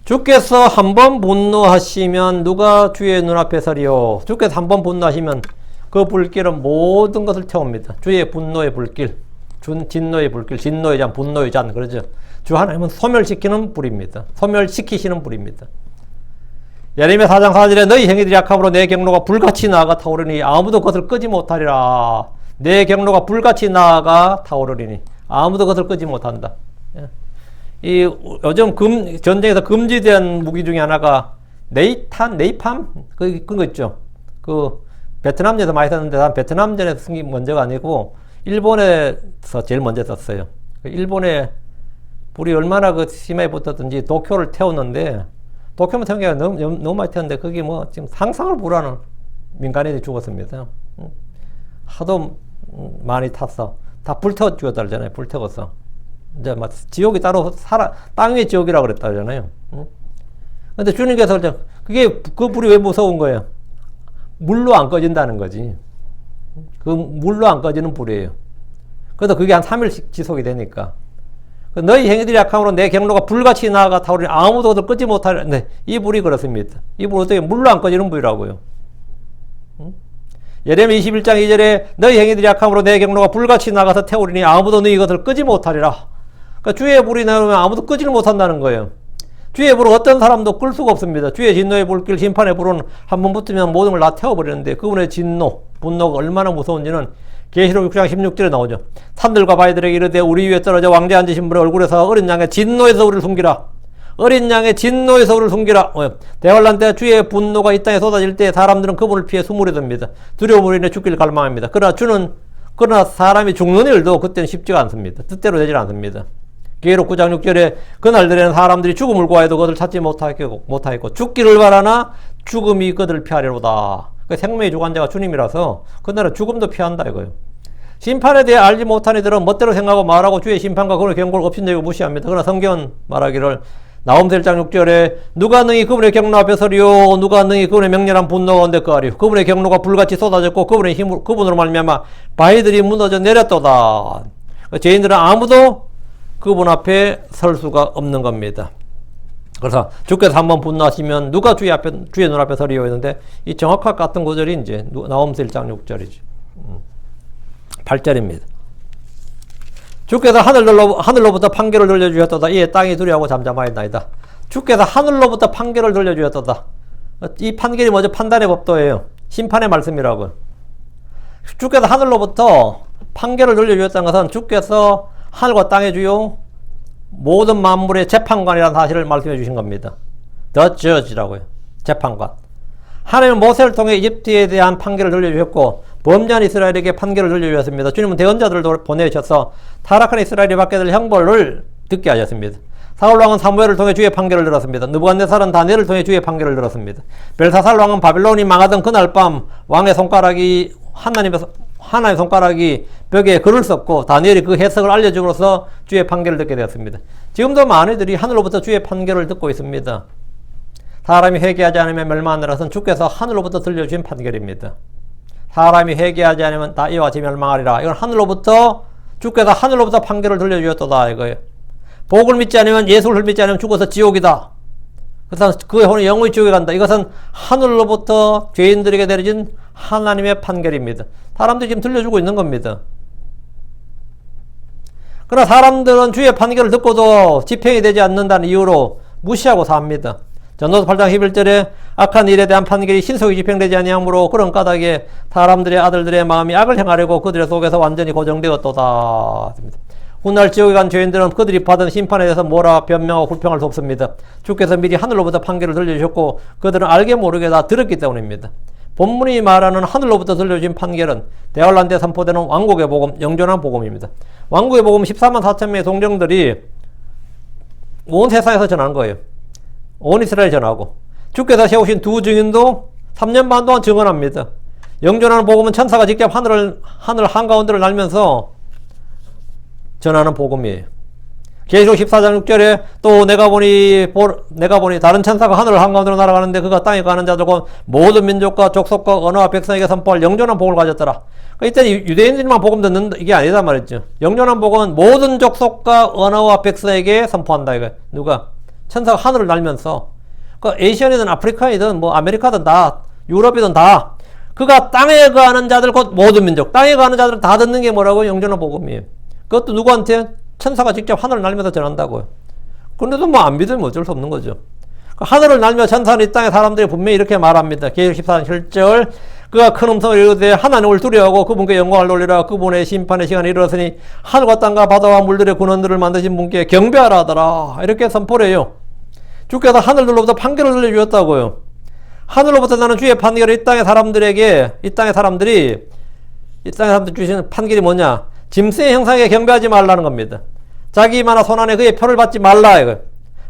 주께서 한번 분노하시면 누가 주의 눈앞에 서리요. 주께서 한번 분노하시면 그 불길은 모든 것을 태웁니다. 주의 분노의 불길, 진노의 불길, 진노의 잔, 분노의 잔, 그러죠. 주 하나님은 소멸시키는 불입니다. 소멸시키시는 불입니다. 예레미야 4장 4절에 너희 행위들이 악함으로 내 경로가 불같이 나아가 타오르니 아무도 그것을 끄지 못하리라. 내 경로가 불같이 나아가 타오르니 아무도 그것을 끄지 못한다. 요즘 전쟁에서 금지된 무기 중에 하나가 네이팜? 그거 있죠. 베트남전에서 많이 썼는데, 난 베트남전에서 쓴 게 먼저가 아니고, 일본에서 제일 먼저 썼어요. 일본에 불이 얼마나 심하게 붙었든지 도쿄를 태웠는데, 도쿄만 태운 게 너무 많이 태웠는데, 그게 지금 상상을 불하는 민간인이 죽었습니다. 하도 많이 탔어. 다 불태워 죽였다잖아요. 불태워서. 이제 지옥이 따로 땅 위의 지옥이라고 그랬다잖아요. 근데 주님께서 그 불이 왜 무서운 거예요? 물로 안 꺼진다는 거지. 그 물로 안 꺼지는 불이에요. 그래도 그게 한 3일 지속이 되니까. 너희 행위들이 악함으로 내 경로가 불같이 나아가 타오르니 아무도 그것을 끄지 못하려. 네, 이 불이 그렇습니다. 이 불은 어떻게 물로 안 꺼지는 불이라고요. 예레미야 21장 2절에 너희 행위들이 악함으로 내 경로가 불같이 나가서 태우리니 아무도 너희 것을 끄지 못하리라. 그러니까 주의 불이 나오면 아무도 끄지를 못한다는 거예요. 주의 불은 어떤 사람도 끌 수가 없습니다. 주의 진노의 불길, 심판의 불은 한번 붙으면 모든 걸 다 태워버리는데, 그분의 진노, 분노가 얼마나 무서운지는 계시록 6장 16절에 나오죠. 산들과 바위들에게 이르되 우리 위에 떨어져 왕좌에 앉으신 분의 얼굴에서 어린 양의 진노에서 우리를 숨기라. 어린 양의 진노에서 우리를 숨기라. 대환란 때 주의 분노가 이 땅에 쏟아질 때 사람들은 그분을 피해 숨으려 듭니다. 두려움으로 인해 죽기를 갈망합니다. 그러나 사람이 죽는 일도 그때는 쉽지가 않습니다. 뜻대로 되질 않습니다. 계시록 9장 6절에 그날들에는 사람들이 죽음을 구하여도 그것을 찾지 못하겠고 죽기를 바라나 죽음이 그들을 피하리로다. 생명의 주관자가 주님이라서 그날은 죽음도 피한다 이거예요. 심판에 대해 알지 못한 이들은 멋대로 생각하고 말하고 주의 심판과 그의 경고를 업신여기고 무시합니다. 그러나 성경은 말하기를 나홈서 1장 6절에 누가 능히 그분의 경로 앞에 서리요 누가 능히 그분의 명렬한 분노가 온데 거하리요. 그분의 경로가 불같이 쏟아졌고 그분으로 말미암아 바위들이 무너져 내렸도다. 죄인들은 아무도 그분 앞에 설 수가 없는 겁니다. 그래서 주께서 한번 분노하시면 누가 주의 눈앞에 서리요 했는데 이 정확한 같은 구절이 이제 나홈서 1장 6절이죠. 8절입니다. 주께서 하늘로부터 판결을 들려주셨도다. 이에 땅이 두려워하고 잠잠하였나이다. 주께서 하늘로부터 판결을 들려주셨도다. 이 판결이 뭐죠? 판단의 법도예요. 심판의 말씀이라고. 주께서 하늘로부터 판결을 들려주셨다는 것은 주께서 하늘과 땅의 주요 모든 만물의 재판관이라는 사실을 말씀해 주신 겁니다. The Judge라고요. 재판관. 하나님은 모세를 통해 이집트에 대한 판결을 들려주셨고 범죄한 이스라엘에게 판결을 들려주셨습니다. 주님은 대언자들도 보내주셔서 타락한 이스라엘이 받게 될 형벌을 듣게 하셨습니다. 사울왕은 사무엘을 통해 주의 판결을 들었습니다. 느부갓네살은 다니엘을 통해 주의 판결을 들었습니다. 벨사살 왕은 바빌론이 망하던 그날 밤 왕의 손가락이 하나님의 손가락이 벽에 글을 썼고 다니엘이 그 해석을 알려줌으로써 주의 판결을 듣게 되었습니다. 지금도 많은 이들이 하늘로부터 주의 판결을 듣고 있습니다. 사람이 회개하지 않으면 멸망하는 것은 주께서 하늘로부터 들려주신 판결입니다. 사람이 회개하지 않으면 다 이와 같이 멸망하리라. 이건 주께서 하늘로부터 판결을 들려주셨도다 이거예요. 복을 믿지 않으면, 예수를 믿지 않으면 죽어서 지옥이다. 그래서 그의 혼이 영원히 지옥에 간다. 이것은 하늘로부터 죄인들에게 내려진 하나님의 판결입니다. 사람들이 지금 들려주고 있는 겁니다. 그러나 사람들은 주의 판결을 듣고도 집행이 되지 않는다는 이유로 무시하고 삽니다. 전도서 8장 11절에 악한 일에 대한 판결이 신속히 집행되지 아니하므로 그런 까닭에 사람들의 아들들의 마음이 악을 행하려고 그들의 속에서 완전히 고정되었도다. 훗날 지옥에 간 죄인들은 그들이 받은 심판에 대해서 뭐라 변명하고 불평할 수 없습니다. 주께서 미리 하늘로부터 판결을 들려주셨고 그들은 알게 모르게 다 들었기 때문입니다. 본문이 말하는 하늘로부터 들려주신 판결은 대환란 때 선포되는 왕국의 복음, 영존한 복음입니다. 왕국의 복음 14만 4천 명의 동정들이 온 세상에서 전하는 거예요. 온 이스라엘 전하고 주께서 세우신 두 증인도 3년 반 동안 증언합니다. 영존하는 복음은 천사가 직접 하늘 한가운데를 날면서 전하는 복음이에요. 계시록 14장 6절에 또 내가 보니 다른 천사가 하늘 한가운데로 날아가는데 그가 땅에 가는 자들과 모든 민족과 족속과 언어와 백성에게 선포할 영존한 복을 가졌더라. 이때는 유대인들만 복음 듣는 이게 아니다 말이죠. 영존한 복은 모든 족속과 언어와 백성에게 선포한다 이거예요. 누가? 천사가 하늘을 날면서. 그러니까 에이시안이든 아프리카이든 뭐 아메리카든 다 유럽이든 다 그가 땅에 가는 자들 곧 모든 민족 땅에 가는 자들 다 듣는 게 뭐라고? 영존한 복음이에요. 그것도 누구한테? 천사가 직접 하늘을 날면서 전한다고요. 그런데도 뭐 안 믿으면 어쩔 수 없는 거죠. 하늘을 날며 천사는 이 땅의 사람들이 분명히 이렇게 말합니다. 계시록 14장 7절 그가 큰 음성을 이르되 하나님을 두려워하고 그분께 영광을 돌리라. 그분의 심판의 시간이 이르렀으니 하늘과 땅과 바다와 물들의 근원들을 만드신 분께 경배하라 하더라. 이렇게 선포를 해요. 주께서 하늘들로부터 판결을 들려주셨다고요. 하늘로부터 나는 주의 판결을 이 땅의 사람들이 주시는 판결이 뭐냐? 짐승의 형상에 경배하지 말라는 겁니다. 자기 이마나 손안에 그의 표를 받지 말라 이거.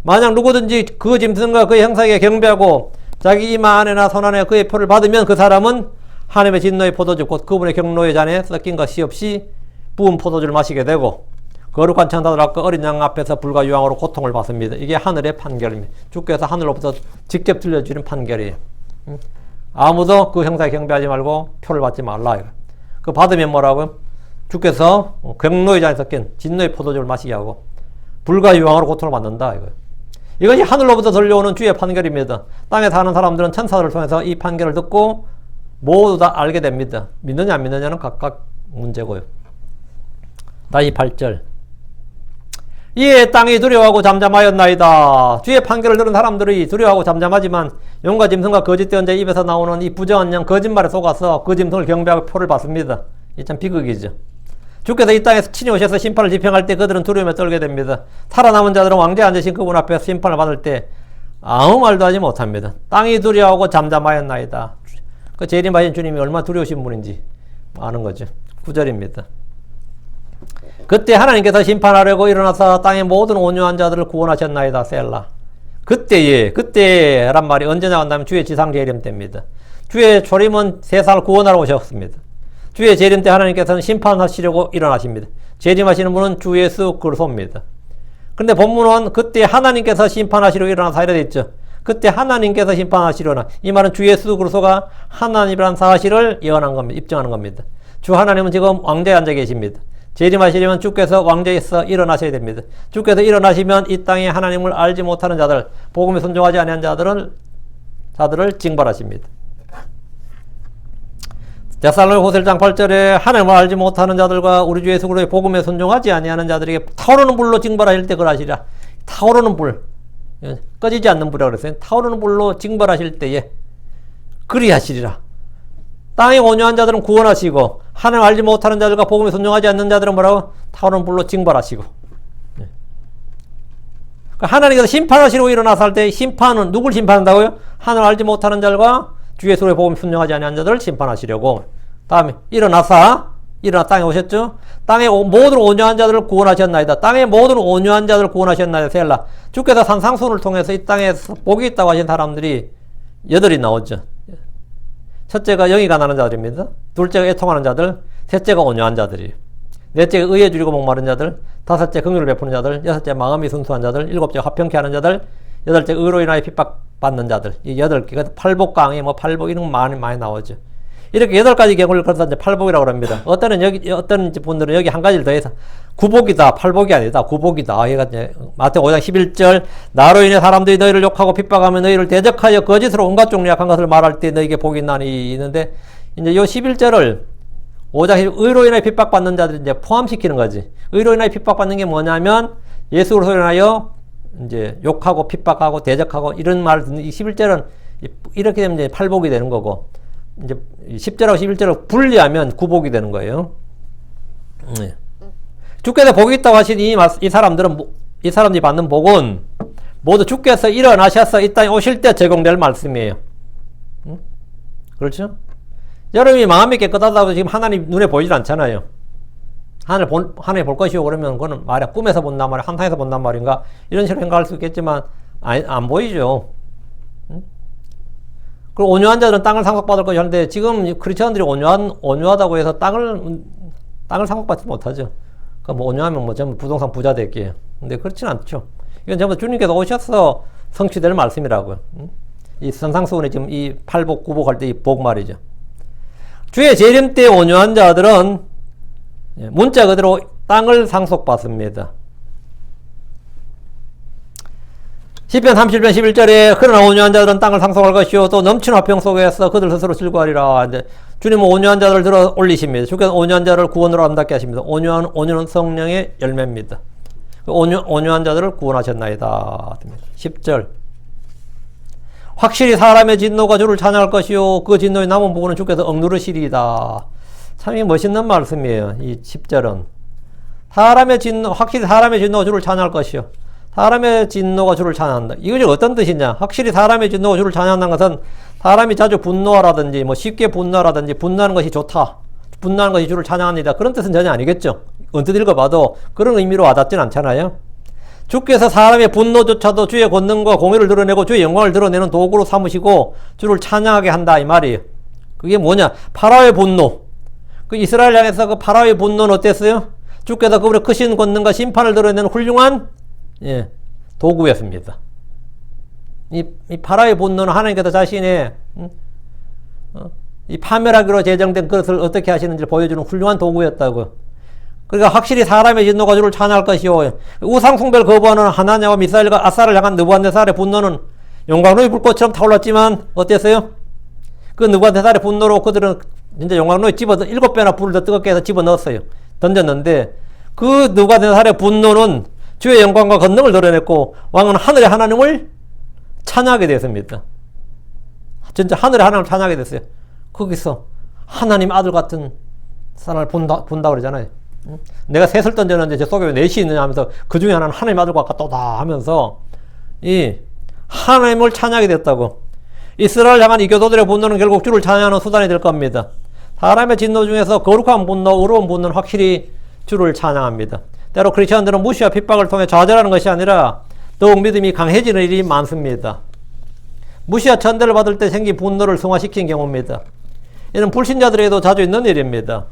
만약 누구든지 그 짐승과 그의 형상에 경배하고 자기 이마 안에나 손안에 그의 표를 받으면 그 사람은 하나님의 진노의 포도주 곧 그분의 경로의 잔에 섞인 것이 없이 부은 포도주를 마시게 되고 거룩한 천사들 앞과 어린 양 앞에서 불과 유황으로 고통을 받습니다. 이게 하늘의 판결입니다. 주께서 하늘로부터 직접 들려주는 판결이에요. 아무도 그 형상에 경배하지 말고 표를 받지 말라 이거. 그 받으면 뭐라고요? 주께서 경로의 잔에 섞인 진노의 포도주를 마시게 하고 불과 유황으로 고통을 받는다 이거예요. 이것이 하늘로부터 들려오는 주의 판결입니다. 땅에 사는 사람들은 천사들을 통해서 이 판결을 듣고 모두 다 알게 됩니다. 믿느냐 안 믿느냐는 각각 문제고요. 다시 8절 이에 땅이 두려워하고 잠잠하였나이다. 주의 판결을 들은 사람들이 두려워하고 잠잠하지만 용과 짐승과 거짓 대언자의 입에서 나오는 이 부정한 영 거짓말에 속아서 그 짐승을 경배하고 표를 받습니다. 이 참 비극이죠. 주께서 이 땅에서 친히 오셔서 심판을 집행할 때 그들은 두려움에 떨게 됩니다. 살아남은 자들은 왕좌에 앉으신 그분 앞에서 심판을 받을 때 아무 말도 하지 못합니다. 땅이 두려워하고 잠잠하였나이다. 그 재림하신 주님이 얼마나 두려우신 분인지 아는 거죠. 9절입니다. 그때 하나님께서 심판하려고 일어나서 땅의 모든 온유한 자들을 구원하셨나이다. 셀라. 그때란 말이 언제 나온다면 주의 지상 재림 때입니다. 주의 초림은 세상을 구원하러 오셨습니다. 주의 재림 때 하나님께서는 심판하시려고 일어나십니다. 재림하시는 분은 주 예수 그리스도입니다. 그런데 본문은 그때 하나님께서 심판하시려고 일어나서 이래 됐죠. 그때 하나님께서 심판하시려나. 이 말은 주 예수 그리스도가 하나님이라는 사실을 예언한 겁니다. 입증하는 겁니다. 주 하나님은 지금 왕좌에 앉아 계십니다. 재림하시려면 주께서 왕좌에서 일어나셔야 됩니다. 주께서 일어나시면 이 땅에 하나님을 알지 못하는 자들, 복음에 순종하지 아니한 자들을 징벌하십니다. 데살로니가 1장 8절에 하나님을 알지 못하는 자들과 우리 주 예수 그리스도의 복음에 순종하지 아니하는 자들에게 타오르는 불로 징벌하실 때 그러하시리라. 타오르는 불, 꺼지지 않는 불이라고 그랬어요. 타오르는 불로 징벌하실 때에 그리하시리라. 땅에 온유한 자들은 구원하시고 하나님을 알지 못하는 자들과 복음에 순종하지 않는 자들은 뭐라고? 타오르는 불로 징벌하시고. 하나님께서 심판하시려고 일어나서 할 때 심판은 누굴 심판한다고요? 하나님을 알지 못하는 자들과 주 예수의 복음에 순종하지 아니한 자들을 심판하시려고. 다음에 일어나 땅에 오셨죠? 땅에 모든 온유한 자들을 구원하셨나이다. 땅에 모든 온유한 자들을 구원하셨나이다. 셀라. 주께서 산상수훈을 통해서 이 땅에서 복이 있다고 하신 사람들이 8이 나오죠. 첫째가 영이 가난한 자들입니다. 둘째가 애통하는 자들, 셋째가 온유한 자들이에요. 넷째가 의에 줄이고 목마른 자들, 다섯째 긍휼을 베푸는 자들, 여섯째 마음이 순수한 자들, 일곱째 화평케 하는 자들, 여덟째 의로 인하여 핍박받는 자들. 이 8개, 팔복강의 팔복 이런 거 많이 나오죠. 이렇게 8가지 경우를 걸어서 이제 팔복이라고 합니다. 어떤 분들은 여기 한 가지를 더해서 구복이다, 팔복이 아니다, 구복이다. 얘가 이제 마태오 5장 11절, 나로 인해 사람들이 너희를 욕하고 핍박하며 너희를 대적하여 거짓으로 온갖 종류 약한 것을 말할 때 너희에게 복이 있나니 있는데, 이제 요 11절을 5장 의로 인하여 핍박받는 자들을 이제 포함시키는 거지. 의로 인하여 핍박받는 게 뭐냐면 예수로 인하여 이제 욕하고 핍박하고 대적하고 이런 말을 듣는 이 11절은 이렇게 되면 이제 팔복이 되는 거고, 이제 10절하고 11절을 분리하면 구복이 되는 거예요. 네. 주께서 복이 있다고 하신 이 사람들이 받는 복은 모두 주께서 일어나셔서 이 땅에 오실 때 제공될 말씀이에요. 그렇죠? 여러분이 마음이 깨끗하다고 지금 하나님 눈에 보이질 않잖아요. 하나님 볼 것이요 그러면 그거는 말이야 꿈에서 본단 말이야, 환상에서 본단 말인가 이런 식으로 생각할 수 있겠지만 안 보이죠. 그리고 온유한 자들은 땅을 상속받을 것이 하는데 지금 크리스천들이 온유하다고 해서 땅을 상속받지 못하죠. 뭐 온유하면 뭐 전부 부동산 부자 될게요. 근데 그렇지는 않죠. 이건 전부 주님께서 오셔서 성취될 말씀이라고요. 이 선상수훈에 지금 이 팔복 구복할 때 이 복 말이죠. 주의 재림 때 온유한 자들은 문자 그대로 땅을 상속받습니다. 시편 30편 11절에 그러나 온유한 자들은 땅을 상속할 것이요 또 넘치는 화평 속에서 그들 스스로 즐거워하리라. 이제 주님은 온유한 자들을 들어 올리십니다. 주께서 온유한 자를 구원으로 아름답게 하십니다. 온유는 성령의 열매입니다. 온유한 자들을 구원하셨나이다. 10절 확실히 사람의 진노가 주를 찬양할 것이요 그 진노의 남은 부분은 주께서 억누르시리이다. 참 멋있는 말씀이에요. 이 10절은 확실히 사람의 진노가 주를 찬양할 것이요 사람의 진노가 주를 찬양한다. 이것이 어떤 뜻이냐? 확실히 사람의 진노가 주를 찬양한다는 것은 사람이 자주 분노하라든지 쉽게 분노하라든지 분노하는 것이 좋다, 분노하는 것이 주를 찬양합니다, 그런 뜻은 전혀 아니겠죠. 언뜻 읽어봐도 그런 의미로 와닿진 않잖아요. 주께서 사람의 분노조차도 주의 권능과 공의를 드러내고 주의 영광을 드러내는 도구로 삼으시고 주를 찬양하게 한다 이 말이에요. 그게 뭐냐? 파라오의 분노. 그 이스라엘 향해서 그 파라오의 분노는 어땠어요? 주께서 그분의 크신 권능과 심판을 드러내는 훌륭한 도구였습니다. 이 파라오의 분노는 하나님께서 자신의 이 파멸하기로 제정된 것을 어떻게 하시는지를 보여주는 훌륭한 도구였다고. 그러니까 확실히 사람의 진노가 주를 찬양할 것이요 우상 숭배를 거부하는 하나냐와 미사엘과 아사를 향한 느부갓네살의 분노는 용광로의 불꽃처럼 타올랐지만 어땠어요? 그 느부갓네살의 분노로 그들은 진짜 용광로에 7배나 불을 더 뜨겁게 해서 집어넣었어요. 던졌는데 그 느부갓네살의 분노는 주의 영광과 권능을 드러냈고 왕은 하늘의 하나님을 찬양하게 됐습니다. 진짜 하늘의 하나님을 찬양하게 됐어요. 거기서 하나님 아들 같은 사람을 본다 그러잖아요. 내가 셋을 던졌는데 제 속에 왜 넷이 있느냐 하면서 그 중에 하나는 하나님 아들과 같도다 하면서 이 하나님을 찬양하게 됐다고. 이스라엘 향한 이 교도들의 분노는 결국 주를 찬양하는 수단이 될 겁니다. 사람의 진노 중에서 거룩한 분노, 의로운 분노는 확실히 주를 찬양합니다. 때로 크리스천들은 무시와 핍박을 통해 좌절하는 것이 아니라 더욱 믿음이 강해지는 일이 많습니다. 무시와 천대를 받을 때 생긴 분노를 승화시킨 경우입니다. 이는 불신자들에게도 자주 있는 일입니다.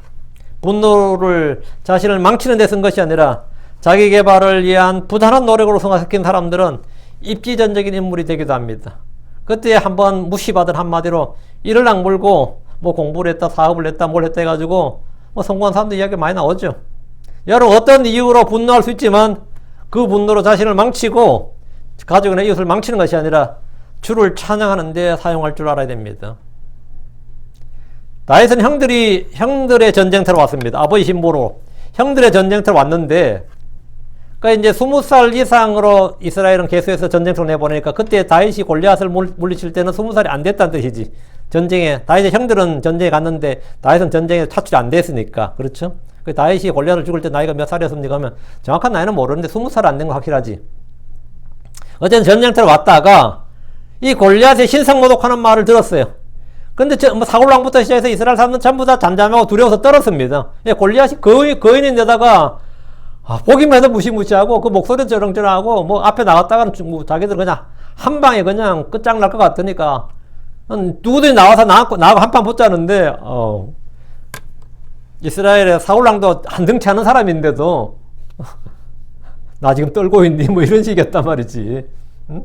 분노를 자신을 망치는 데 쓴 것이 아니라 자기 개발을 위한 부단한 노력으로 승화시킨 사람들은 입지전적인 인물이 되기도 합니다. 그때 한번 무시받은 한마디로 이를 악물고 공부를 했다, 사업을 했다, 뭘 했다 해가지고 성공한 사람들 이야기 많이 나오죠. 여러분 어떤 이유로 분노할 수 있지만 그 분노로 자신을 망치고 가족이나 이웃을 망치는 것이 아니라 주를 찬양하는 데 사용할 줄 알아야 됩니다. 다윗은 형들의 전쟁터로 왔습니다. 아버지 신보로 형들의 전쟁터로 왔는데, 그러니까 이제 20살 이상으로 이스라엘은 계속해서 전쟁터로 내보내니까 그때 다윗이 골리앗을 물리칠 때는 20살이 안 됐다는 뜻이지. 전쟁에 다윗의 형들은 전쟁에 갔는데 다윗은 전쟁에 차출이 안 됐으니까. 그렇죠? 다윗이 골리앗을 죽을 때 나이가 몇 살이었습니까 하면 정확한 나이는 모르는데 20살 안 된 거 확실하지. 어쨌든 전쟁터로 왔다가 이 골리앗의 신성모독하는 말을 들었어요. 근데 사울왕부터 시작해서 이스라엘 사람들은 전부 다 잠잠하고 두려워서 떨었습니다. 골리앗이 거인인데다가 보기만 해도 무시무시하고 그 목소리도 저렁저렁하고 뭐 앞에 나갔다가는 자기들 그냥 한 방에 그냥 끝장날 것 같으니까 누구든지 나와서 나하고 한 판 붙자는데 이스라엘의 사울왕도 한등치 않은 사람인데도 나 지금 떨고 있니? 뭐 이런 식이었단 말이지. 응?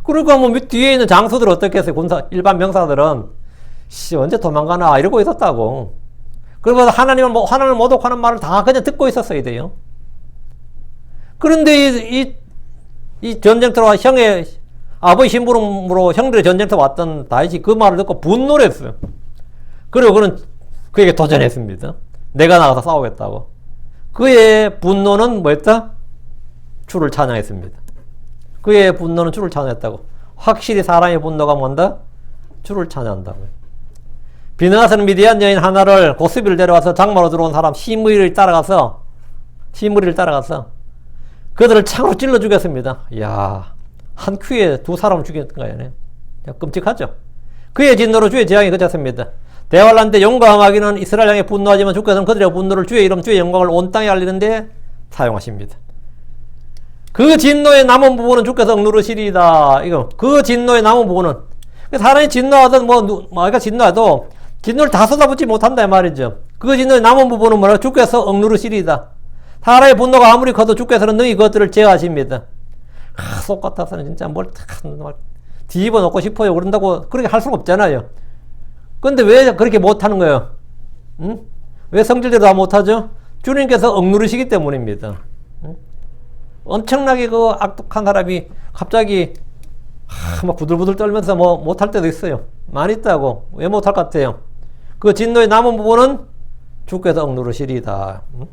그러니까 뭐 뒤에 있는 장수들 어떻게 했어요? 일반 병사들은 언제 도망가나 이러고 있었다고. 그리고 하나님을 모독하는 말을 다 그냥 듣고 있었어야 돼요. 그런데 이 전쟁터로 형의 아버지 심부름으로 형들의 전쟁터 왔던 다윗이 그 말을 듣고 분노를 했어요. 그리고 그는 그에게 도전했습니다. 내가 나가서 싸우겠다고. 그의 분노는 뭐였다? 주를 찬양했습니다. 그의 분노는 주를 찬양했다고. 확실히 사람의 분노가 뭔다? 주를 찬양한다고요. 비느하스는 미디안 여인 하나를 고스비를 데려와서 장마로 들어온 사람 시므리를 따라가서 그들을 창으로 찔러 죽였습니다. 이야, 한 큐에 두 사람을 죽였던 거예요. 끔찍하죠. 그의 진노로 주의 재앙이 그쳤습니다. 대환란 때 용감하기는 이스라엘 향해 분노하지만 주께서는 그들의 분노를 주의 이름 주의 영광을 온 땅에 알리는데 사용하십니다. 그 진노의 남은 부분은 주께서 억누르시리이다. 이거 그 진노의 남은 부분은 사람이 진노하든 그러니까 진노해도 진노를 다 쏟아붓지 못한다 이 말이죠. 그 진노의 남은 부분은 뭐라? 주께서 억누르시리이다. 사람의 분노가 아무리 커도 주께서는 능히 그것들을 제어하십니다. 속 같아서는 진짜 뭘 뒤집어 놓고 싶어요. 그런다고 그렇게 할 수가 없잖아요. 근데 왜 그렇게 못하는 거예요? 응? 왜 성질대로 다 못하죠? 주님께서 억누르시기 때문입니다. 응? 엄청나게 그 악독한 사람이 갑자기 막 부들부들 떨면서 뭐 못할 때도 있어요. 많이 있다고. 왜 못할 것 같아요? 그 진노의 남은 부분은 주께서 억누르시리이다. 응?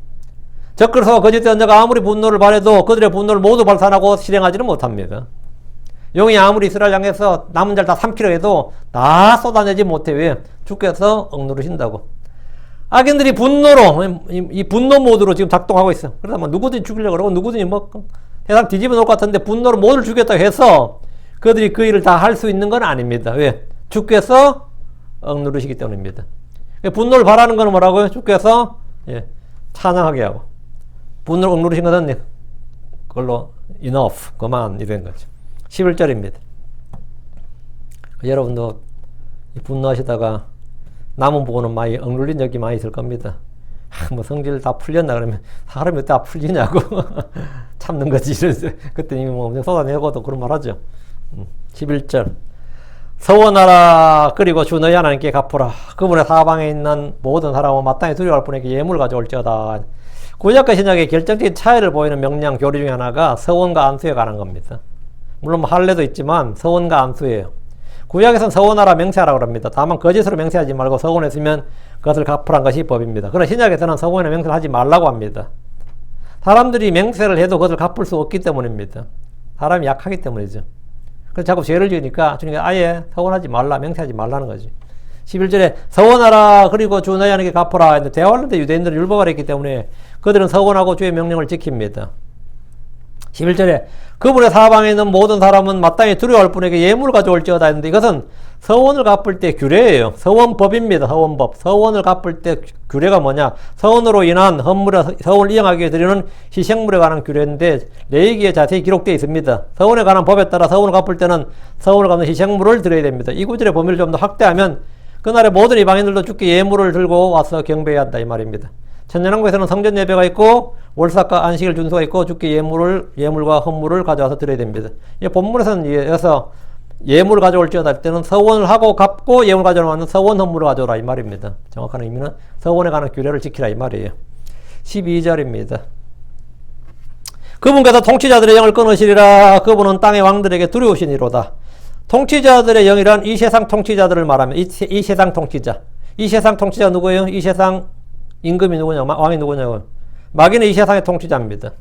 적그리스도와 거짓된 자가 아무리 분노를 발해도 그들의 분노를 모두 발산하고 실행하지는 못합니다. 용이 아무리 이스라엘 향해서 남은 자를 다 삼키려 해도 다 쏟아내지 못해. 왜? 주께서 억누르신다고. 악인들이 분노로, 이 분노 모드로 지금 작동하고 있어. 그래서 뭐 누구든지 죽이려고 그러고 누구든지 뭐 세상 뒤집어 놓을 것 같은데 분노로 모두를 죽였다고 해서 그들이 그 일을 다 할 수 있는 건 아닙니다. 왜? 주께서 억누르시기 때문입니다. 분노를 바라는 건 뭐라고요? 주께서 찬양하게 하고. 분노를 억누르신 것은 그걸로 enough, 그만 이런 거죠. 11절입니다. 여러분도 분노하시다가 남은 부분은 많이 억눌린 적이 많이 있을 겁니다. 뭐 성질 다 풀렸나 그러면 사람이 어떻게 다 풀리냐고 참는 거지. 그때 이미 뭐 쏟아내고도 그런 말 하죠. 11절 서원하라. 그리고 주 너희 하나님께 갚으라. 그분의 사방에 있는 모든 사람은 마땅히 두려워할 분에게 예물을 가져올지어다. 구약과 신약의 결정적인 차이를 보이는 명령 교리 중에 하나가 서원과 안수에 관한 겁니다. 물론 뭐 할례도 있지만 서원과 안수예요. 구약에서는 서원하라 맹세하라 그럽니다. 다만 거짓으로 맹세하지 말고 서원했으면 그것을 갚으란 것이 법입니다. 그러나 신약에서는 서원에 맹세를 하지 말라고 합니다. 사람들이 맹세를 해도 그것을 갚을 수 없기 때문입니다. 사람이 약하기 때문이죠. 그래서 자꾸 죄를 지으니까 주님께서 아예 서원하지 말라, 맹세하지 말라는 거지. 11절에 서원하라. 그리고 주 너희 하나님께 갚으라. 대화할 때 유대인들은 율법을 했기 때문에 그들은 서원하고 주의 명령을 지킵니다. 11절에 그분의 사방에 있는 모든 사람은 마땅히 두려워할 분에게 예물을 가져올지어다 했는데 이것은 서원을 갚을 때 규례예요. 서원법입니다. 서원법. 서원을 갚을 때 규례가 뭐냐? 서원으로 인한 헌물에 서원을 이행하기 위해 드리는 희생물에 관한 규례인데 레위기에 자세히 기록되어 있습니다. 서원에 관한 법에 따라 서원을 갚을 때는 서원을 갚는 희생물을 드려야 됩니다. 이 구절의 범위를 좀 더 확대하면 그날의 모든 이방인들도 주께 예물을 들고 와서 경배해야 한다 이 말입니다. 천년왕국에서는 성전 예배가 있고 월삭과 안식일 준수가 있고 주께 예물과 헌물을 가져와서 드려야 됩니다. 이 본문에서는 이어서 예물을 가져올지어다 할 때는 서원을 하고 갚고 예물 가져오는 서원 헌물을 가져오라 이 말입니다. 정확한 의미는 서원에 관한 규례를 지키라 이 말이에요. 12절입니다. 그분께서 통치자들의 영을 끊으시리라. 그분은 땅의 왕들에게 두려우시니로다. 통치자들의 영이란 이 세상 통치자들을 말하면 이 세상 통치자. 이 세상 통치자 누구예요? 이 세상 임금이 누구냐? 왕이 누구냐고. 마귀는 이 세상의 통치자입니다.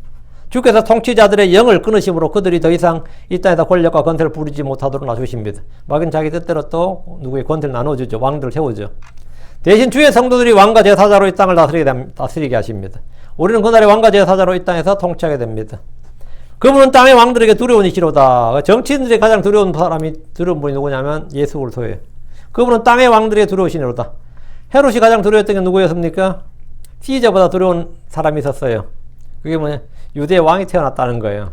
주께서 통치자들의 영을 끊으심으로 그들이 더 이상 이 땅에서 권력과 권세를 부리지 못하도록 놔주십니다. 마귀는 자기 뜻대로 또 누구의 권세를 나눠주죠. 왕들을 세우죠. 대신 주의 성도들이 왕과 제사자로 이 땅을 다스리게 하십니다. 우리는 그날의 왕과 제사자로 이 땅에서 통치하게 됩니다. 그분은 땅의 왕들에게 두려운 이시로다. 정치인들이 가장 두려운 분이 누구냐면 예수 그리스도예요. 그분은 땅의 왕들에게 두려우시니로다. 헤롯이 가장 두려웠던 게 누구였습니까? 시저보다 두려운 사람이 있었어요. 그게 뭐냐? 유대 왕이 태어났다는 거예요.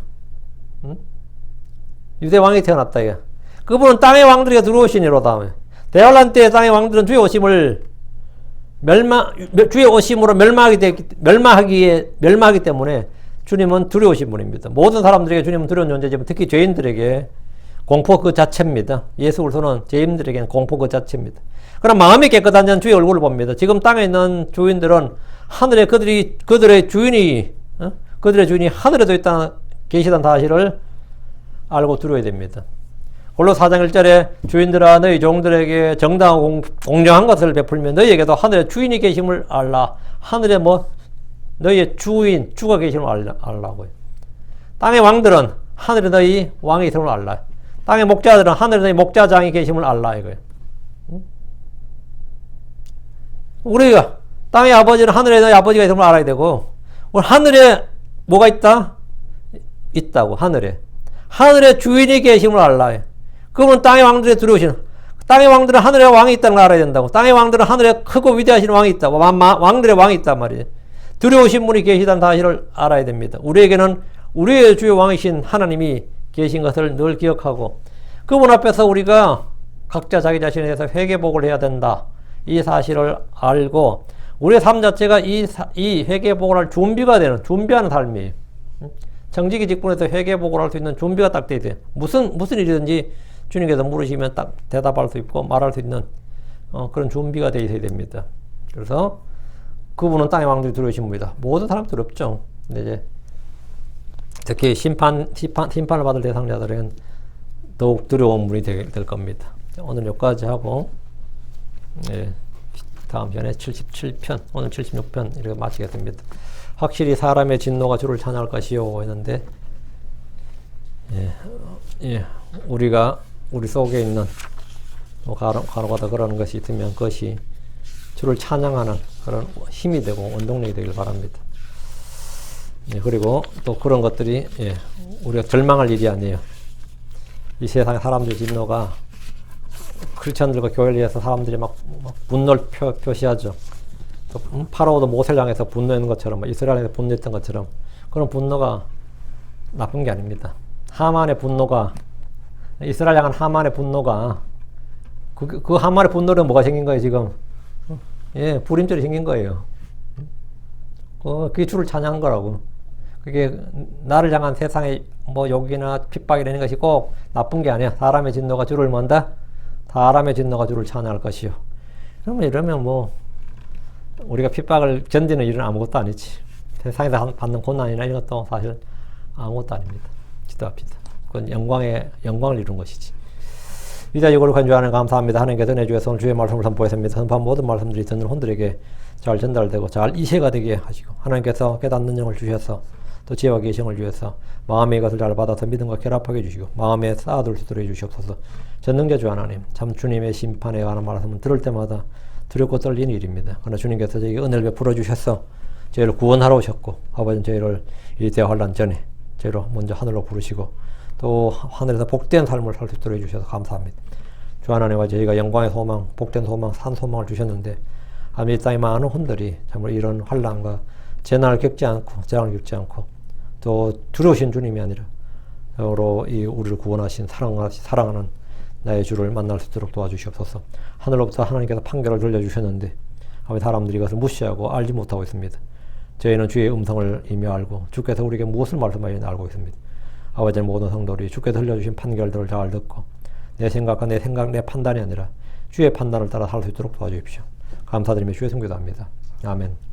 응? 유대 왕이 태어났다. 이게. 그분은 땅의 왕들에게 두려우시니로다. 대환란 때 땅의 왕들은 주의 오심을 주의 오심으로 멸망하기 때문에 주님은 두려우신 분입니다. 모든 사람들에게 주님은 두려운 존재지만 특히 죄인들에게 공포 그 자체입니다. 예수 그리스도는 죄인들에게는 공포 그 자체입니다. 그럼 마음이 깨끗한 자는 주의 얼굴을 봅니다. 지금 땅에 있는 주인들은 하늘에 그들의 주인이 하늘에도 계시다는 사실을 알고 두려워야 됩니다. 골로새 4장 1절에 주인들아 너희 종들에게 정당하고 공정한 것을 베풀면 너희에게도 하늘에 주인이 계심을 알라. 하늘에 너희의 주가 계심을 알라고요. 땅의 왕들은 하늘에 너희 왕이 있음을 알라. 땅의 목자들은 하늘에 너희 목자장이 계심을 알라 이거예요. 우리가 땅의 아버지는 하늘에 너희 아버지가 있음을 알아야 되고, 우리 하늘에 뭐가 있다? 있다고. 하늘에 주인이 계심을 알라. 그분은 땅의 왕들에 두려우시는, 땅의 왕들은 하늘에 왕이 있다는 걸 알아야 된다고. 땅의 왕들은 하늘에 크고 위대하신 왕이 있다고. 왕들의 왕이 있단 말이에요. 두려우신 분이 계시다는 사실을 알아야 됩니다. 우리에게는 우리의 주의 왕이신 하나님이 계신 것을 늘 기억하고, 그분 앞에서 우리가 각자 자기 자신에 대해서 회개복을 해야 된다. 이 사실을 알고 우리의 삶 자체가 이 회개복을 할 준비하는 삶이에요. 정직이 직분에서 회개복을 할 수 있는 준비가 딱 돼야 돼요. 무슨 일이든지 주님께서 물으시면 딱 대답할 수 있고 말할 수 있는 그런 준비가 되어 있어야 됩니다. 그래서 그분은 땅의 왕들이 두려우신 분이다. 모든 사람 두렵죠. 근데 이제 특히 심판을 받을 대상자들은 더욱 두려운 분이 될 겁니다. 오늘 여기까지 하고, 네, 다음 편에 77편, 오늘 76편 이렇게 마치겠습니다. 확실히 사람의 진노가 주를 찬양할 것이요 했는데, 우리 속에 있는 간혹가다 그러는 것이 있으면 그것이 주를 찬양하는 그런 힘이 되고 원동력이 되길 바랍니다. 그리고 또 그런 것들이 우리가 절망할 일이 아니에요. 이 세상의 사람들의 진노가 크리스천들과 교회를 위해서 사람들이 막 분노를 표시하죠. 파라오도 모세를 향해서 분노했는 것처럼, 이스라엘에서 분노했던 것처럼, 그런 분노가 나쁜 게 아닙니다. 이스라엘 향한 하만의 분노가, 그 하만의 분노는 뭐가 생긴 거예요, 지금? 불임절이 생긴 거예요. 그게 주를 찬양한 거라고. 그게 나를 향한 세상의 욕이나 핍박이라는 것이 꼭 나쁜 게 아니야. 사람의 진노가 주를 뭔다? 사람의 진노가 주를 찬양할 것이요. 이러면 우리가 핍박을 견디는 일은 아무것도 아니지. 세상에서 받는 고난이나 이런 것도 사실 아무것도 아닙니다. 기도합니다. 그건 영광을 이룬 것이지. 위대하고 거룩한 주 하나님 감사합니다. 하나님께서 내주에서 오늘 주의 말씀을 선포했습니다. 선포한 모든 말씀들이 듣는 혼들에게 잘 전달되고 잘 이해가 되게 하시고, 하나님께서 깨닫는 영을 주셔서 또 지혜와 계시를 주셔서 마음의 것을 잘 받아서 믿음과 결합하게 해주시고 마음에 쌓아둘 수 있도록 해주시옵소서. 전능자 주 하나님, 참 주님의 심판에 관한 말씀을 들을 때마다 두렵고 떨리는 일입니다. 그러나 주님께서 저에게 은혜를 베풀어 주셔서 저희를 구원하러 오셨고, 아버지는 저희를 이 대환란 전에 저희를 먼저 하늘로 부르시고 또 하늘에서 복된 삶을 살 수 있도록 해주셔서 감사합니다. 주 하나님과 저희가 영광의 소망, 복된 소망, 산 소망을 주셨는데, 이 땅의 많은 혼들이 정말 이런 환란과 재난을 겪지 않고, 재앙을 겪지 않고, 또 두려우신 주님이 아니라 우리를 구원하신 사랑하는 나의 주를 만날 수 있도록 도와주시옵소서. 하늘로부터 하나님께서 판결을 들려주셨는데 사람들이 이것을 무시하고 알지 못하고 있습니다. 저희는 주의 음성을 이미 알고 주께서 우리에게 무엇을 말씀하시는지 알고 있습니다. 아버지의 모든 성도들이 주께서 들려주신 판결들을 잘 듣고 내 생각과 내 판단이 아니라 주의 판단을 따라 살 수 있도록 도와주십시오. 감사드리며 주의 성교도 합니다. 아멘.